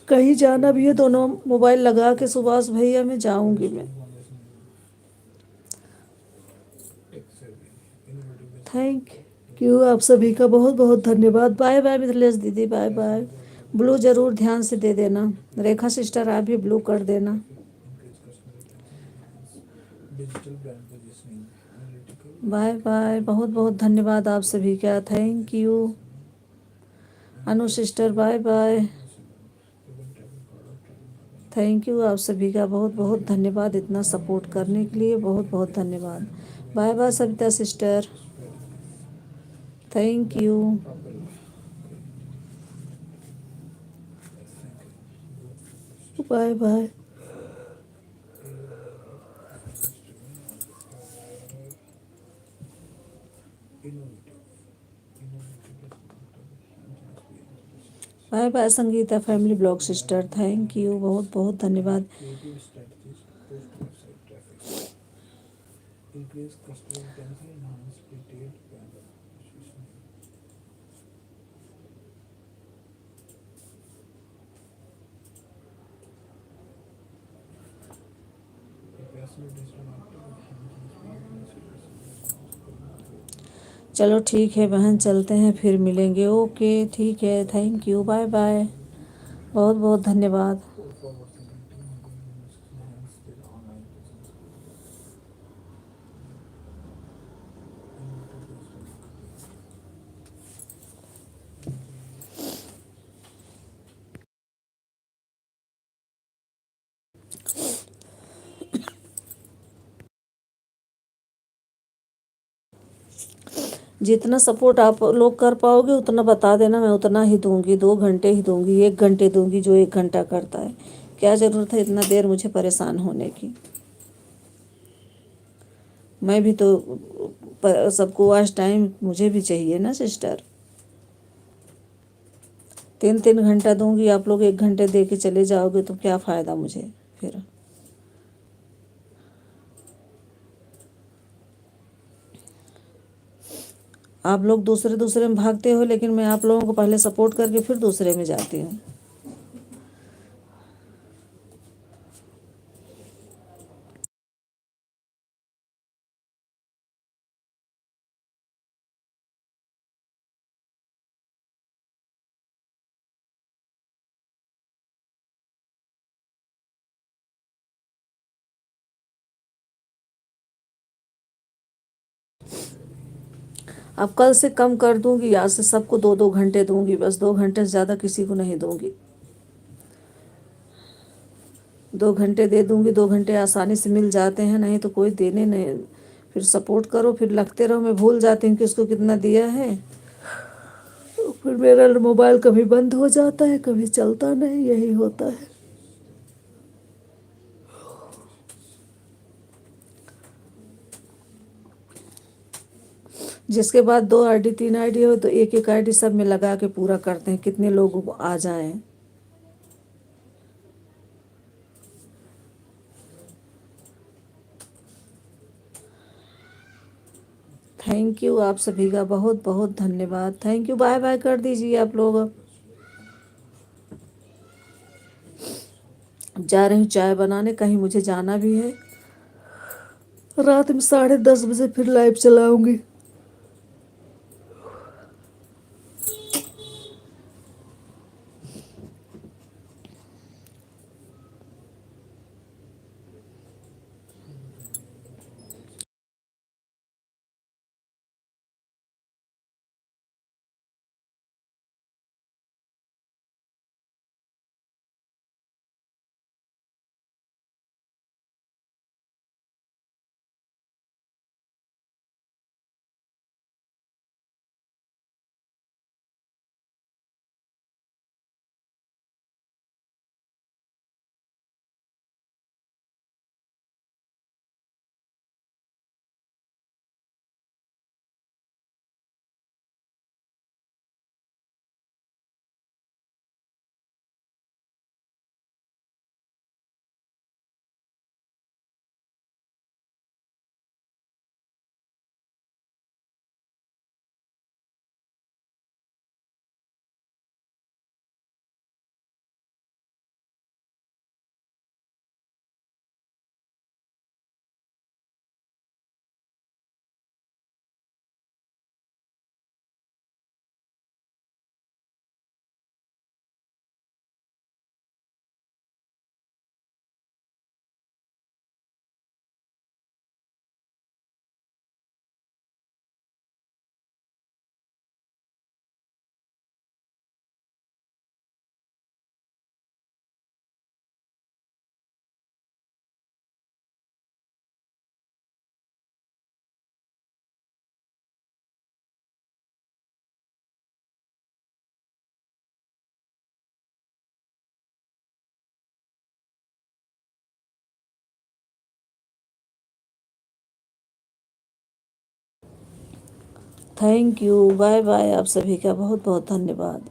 [SPEAKER 1] कहीं जाना भी है। दोनों मोबाइल लगा के सुभाष भैया में जाऊंगी मैं। थैंक यू, आप सभी का बहुत बहुत धन्यवाद। बाय बाय मिथिलेश दीदी, बाय बाय। ब्लू जरूर ध्यान से दे देना। रेखा सिस्टर आप भी ब्लू कर देना। बाय बाय, बहुत बहुत धन्यवाद आप सभी का, thank you. Anu sister bye bye, thank you आप सभी का, बहुत बहुत धन्यवाद इतना सपोर्ट करने के लिए, बहुत बहुत धन्यवाद। Bye bye Savita sister, thank you. Bye bye. Bye bye Sangeeta family blog sister, thank you, बहुत बहुत धन्यवाद। चलो ठीक है बहन, चलते हैं, फिर मिलेंगे। ओके ठीक है, थैंक यू, बाय बाय, बहुत बहुत धन्यवाद। जितना सपोर्ट आप लोग कर पाओगे उतना बता देना, मैं उतना ही दूंगी। 2 घंटे ही दूंगी, 1 घंटे दूंगी जो 1 घंटा करता है। क्या ज़रूरत है इतना देर मुझे परेशान होने की। मैं भी तो सबको आज टाइम मुझे भी चाहिए ना सिस्टर। 3-3 घंटा दूंगी, आप लोग 1 घंटे दे के चले जाओगे तो क्या फ़ायदा मुझे फिर। आप लोग दूसरे दूसरे में भागते हो, लेकिन मैं आप लोगों को पहले सपोर्ट करके फिर दूसरे में जाती हूँ। अब कल से कम कर दूंगी, आज से सबको 2-2 घंटे दूंगी, बस 2 घंटे से ज़्यादा किसी को नहीं दूंगी। 2 घंटे दे दूंगी, 2 घंटे आसानी से मिल जाते हैं, नहीं तो कोई देने नहीं। फिर सपोर्ट करो, फिर लगते रहो, मैं भूल जाती हूँ किसको कितना दिया है। तो फिर मेरा मोबाइल कभी बंद हो जाता है, कभी चलता नहीं, यही होता है। जिसके बाद 2 आईडी 3 आईडी हो तो एक एक आईडी सब में लगा के पूरा करते हैं, कितने लोगों को आ जाएं। थैंक यू आप सभी का, बहुत बहुत धन्यवाद, थैंक यू। बाय बाय कर दीजिए आप लोग। अब जा रही हूँ चाय बनाने, कहीं मुझे जाना भी है। रात में 10:30 बजे फिर लाइव चलाऊंगी। Thank you, bye bye. आप सभी का बहुत बहुत धन्यवाद।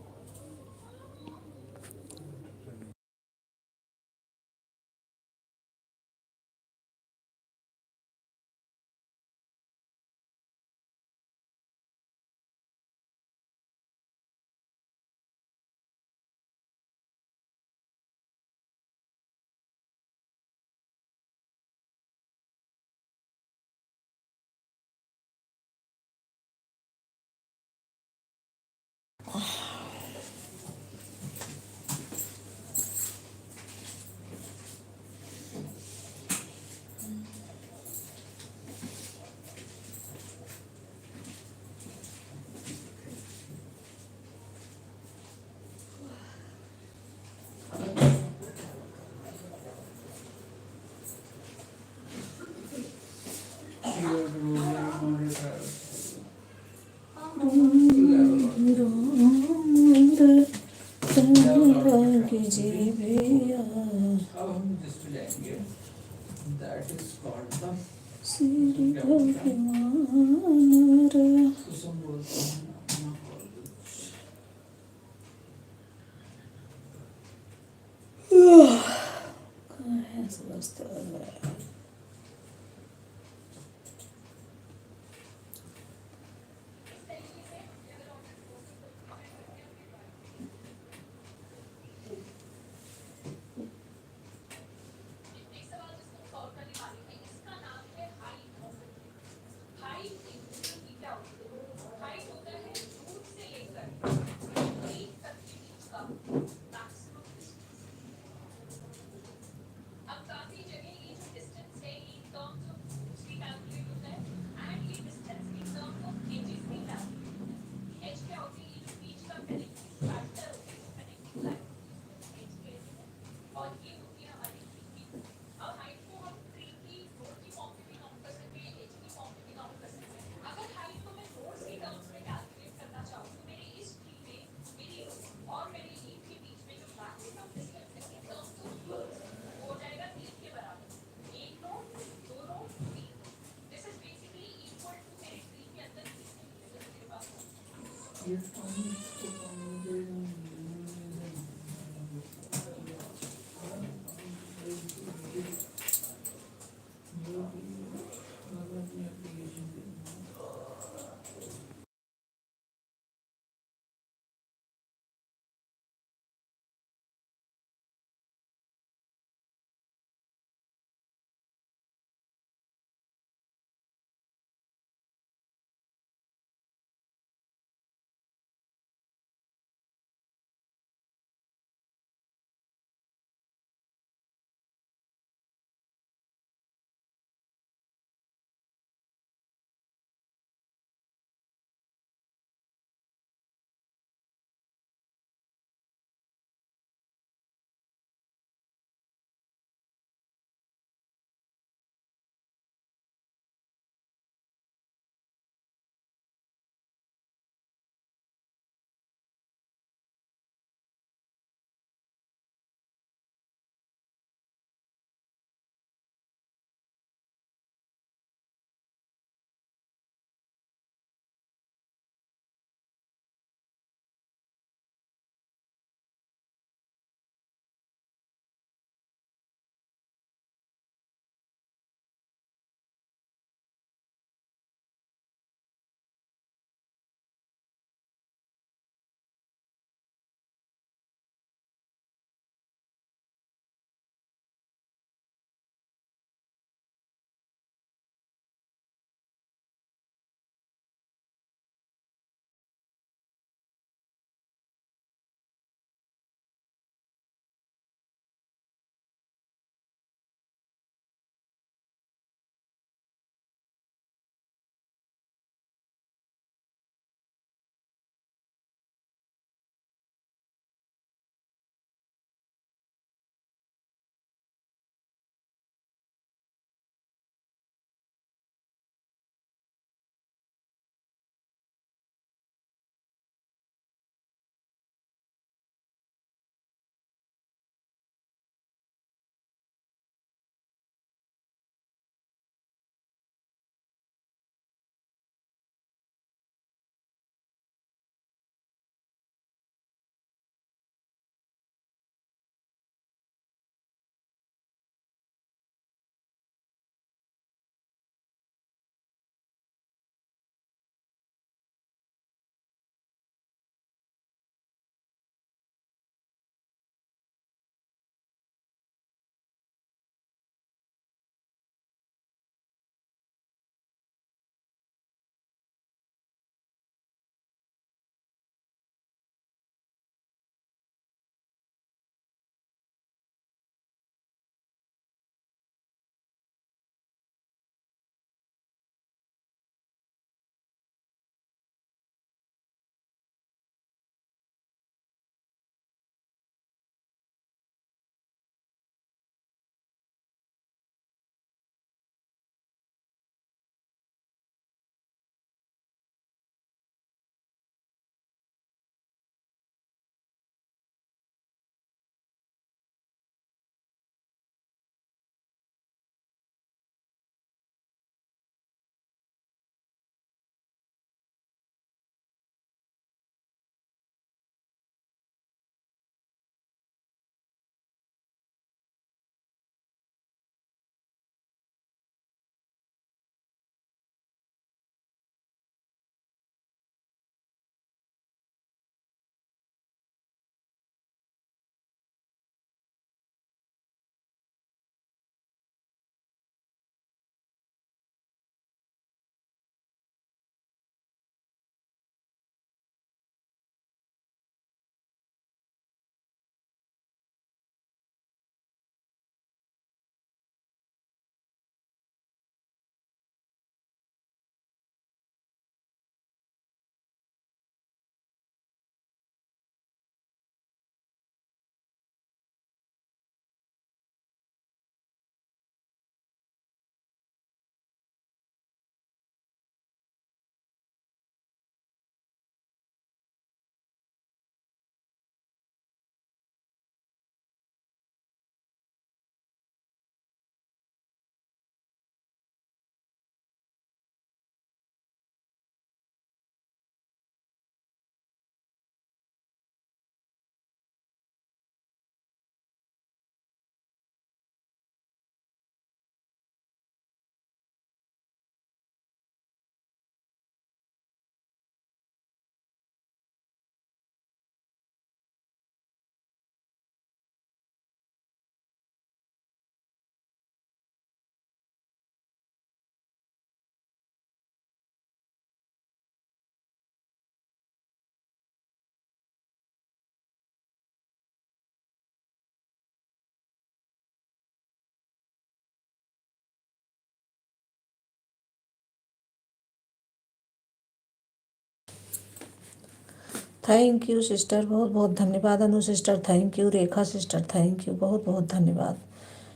[SPEAKER 1] थैंक यू सिस्टर, बहुत बहुत धन्यवाद। Anu sister thank you, Rekha sister thank you, बहुत बहुत धन्यवाद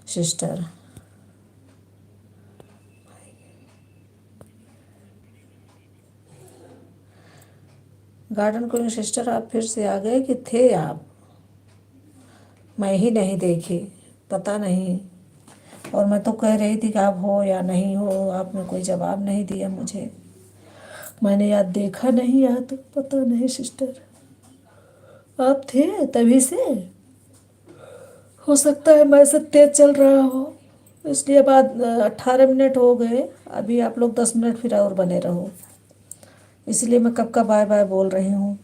[SPEAKER 1] सिस्टर। गार्डन क्वीन सिस्टर आप फिर से आ गए कि थे आप? मैं ही नहीं देखी, पता नहीं। और मैं तो कह रही थी कि आप हो या नहीं हो, आपने कोई जवाब नहीं दिया मुझे। मैंने याद देखा नहीं, या तो पता नहीं सिस्टर आप थे तभी से। हो सकता है मैं से तेज चल रहा हो, इसलिए बाद 18 मिनट हो गए। अभी आप लोग 10 मिनट फिर और बने रहो, इसलिए मैं कब का बाय बाय बोल रही हूँ।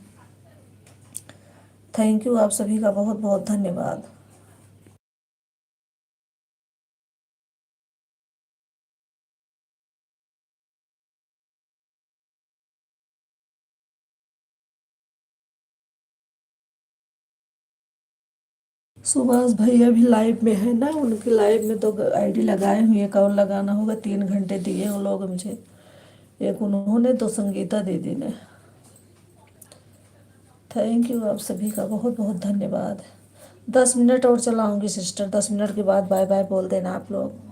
[SPEAKER 1] थैंक यू, आप सभी का बहुत बहुत धन्यवाद। सुभाष भैया भी लाइव में है ना, उनकी लाइव में तो आईडी लगाए हुए, एक और लगाना होगा। 3 घंटे दिए वो लोग मुझे, एक उन्होंने तो संगीता दीदी ने। थैंक यू, आप सभी का बहुत बहुत धन्यवाद। 10 मिनट और चलाऊंगी सिस्टर, 10 मिनट के बाद बाय बाय बोल देना आप लोग।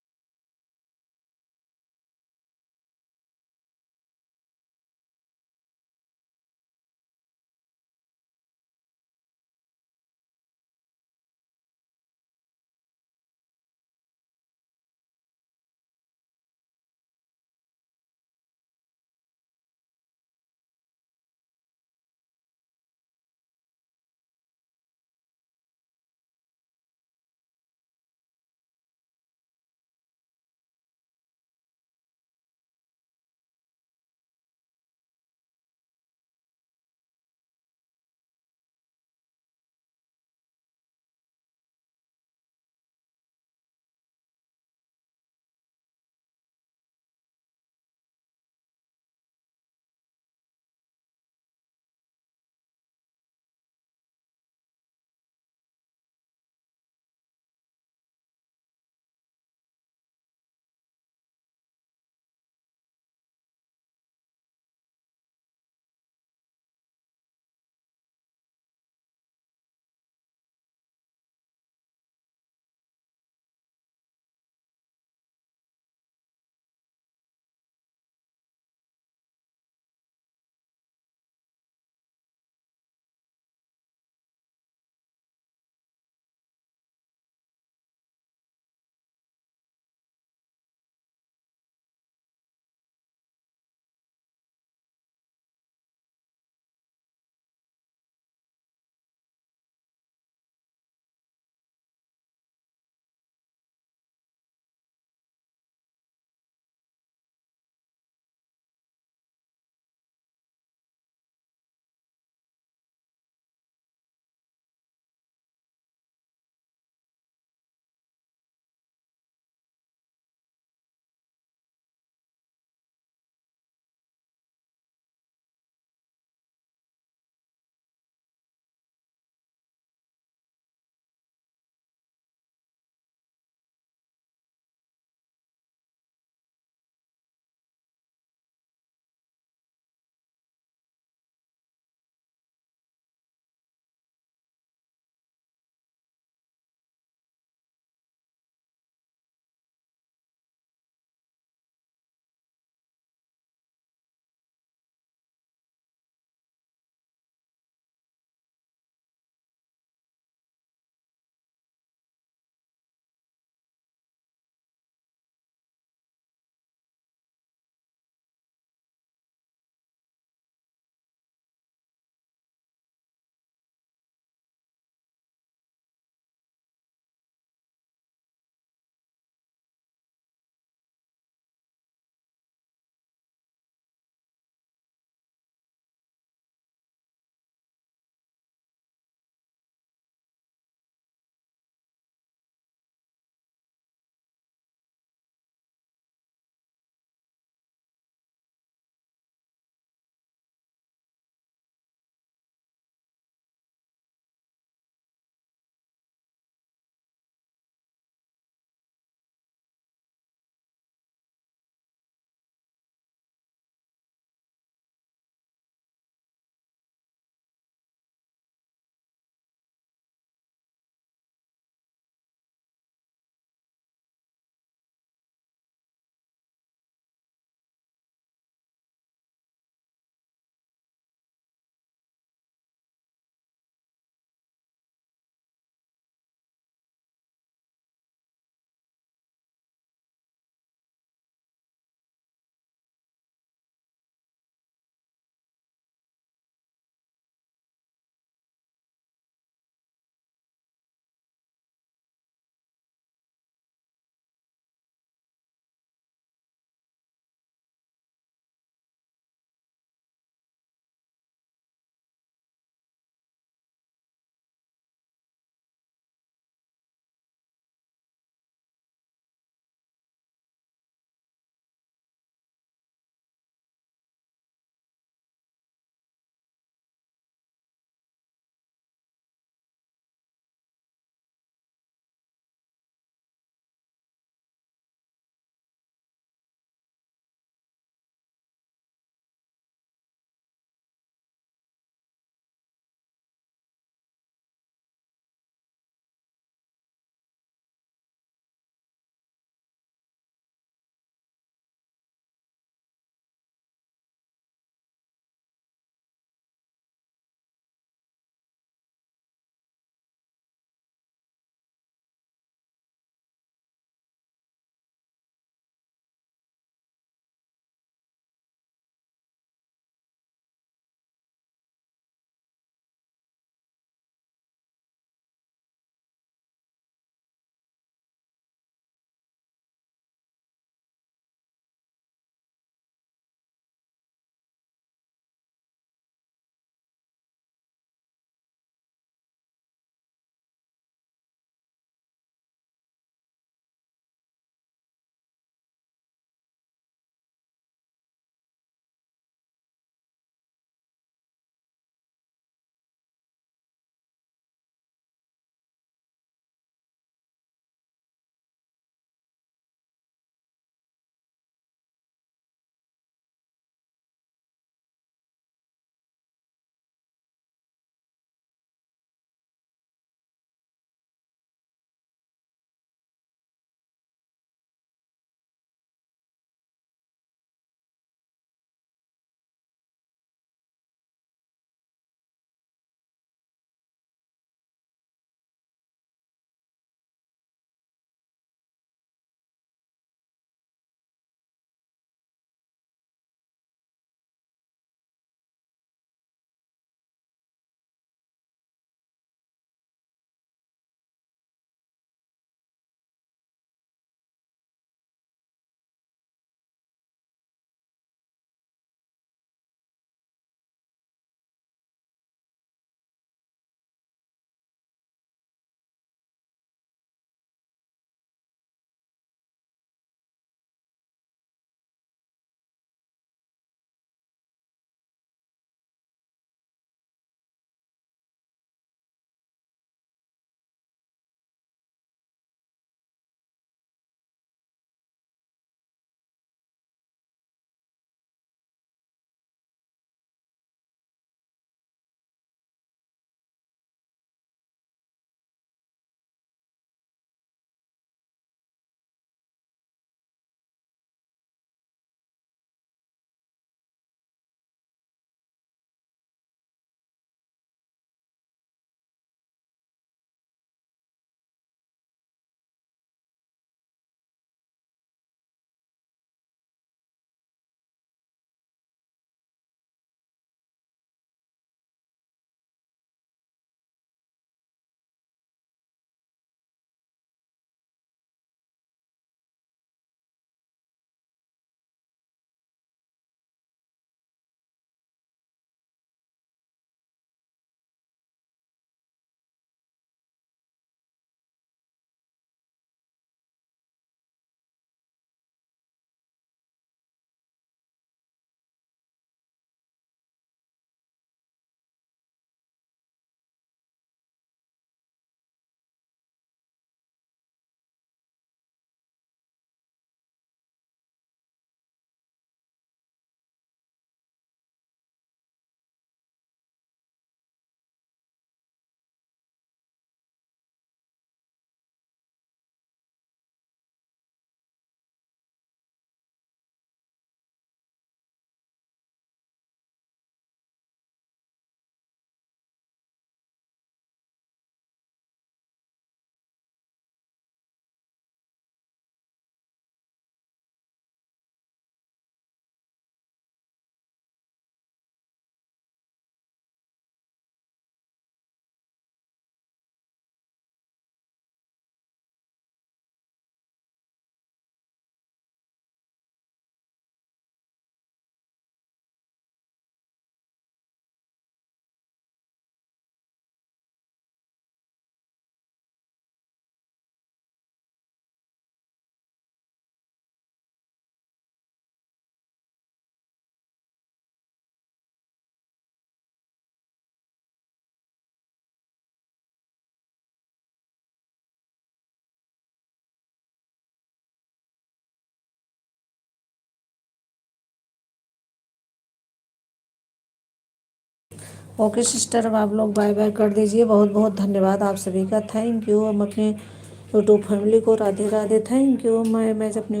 [SPEAKER 1] ओके सिस्टर, अब आप लोग बाय बाय कर दीजिए। बहुत बहुत धन्यवाद आप सभी का, थैंक यू। हम अपने यूट्यूब फैमिली को राधे राधे, थैंक यू। मैं अपनी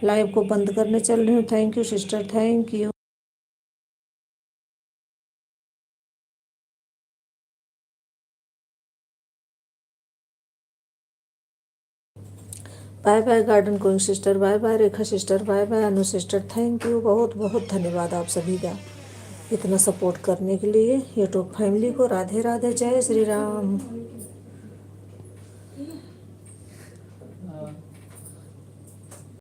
[SPEAKER 1] लाइव को बंद करने चल रही हूँ। Thank you sister, thank you. Bye bye garden queen sister, bye bye Rekha sister, bye bye Anu sister, thank you. बहुत बहुत धन्यवाद आप सभी का इतना सपोर्ट करने के लिए। यूट्यूब फैमिली को राधे राधे, जय श्री राम।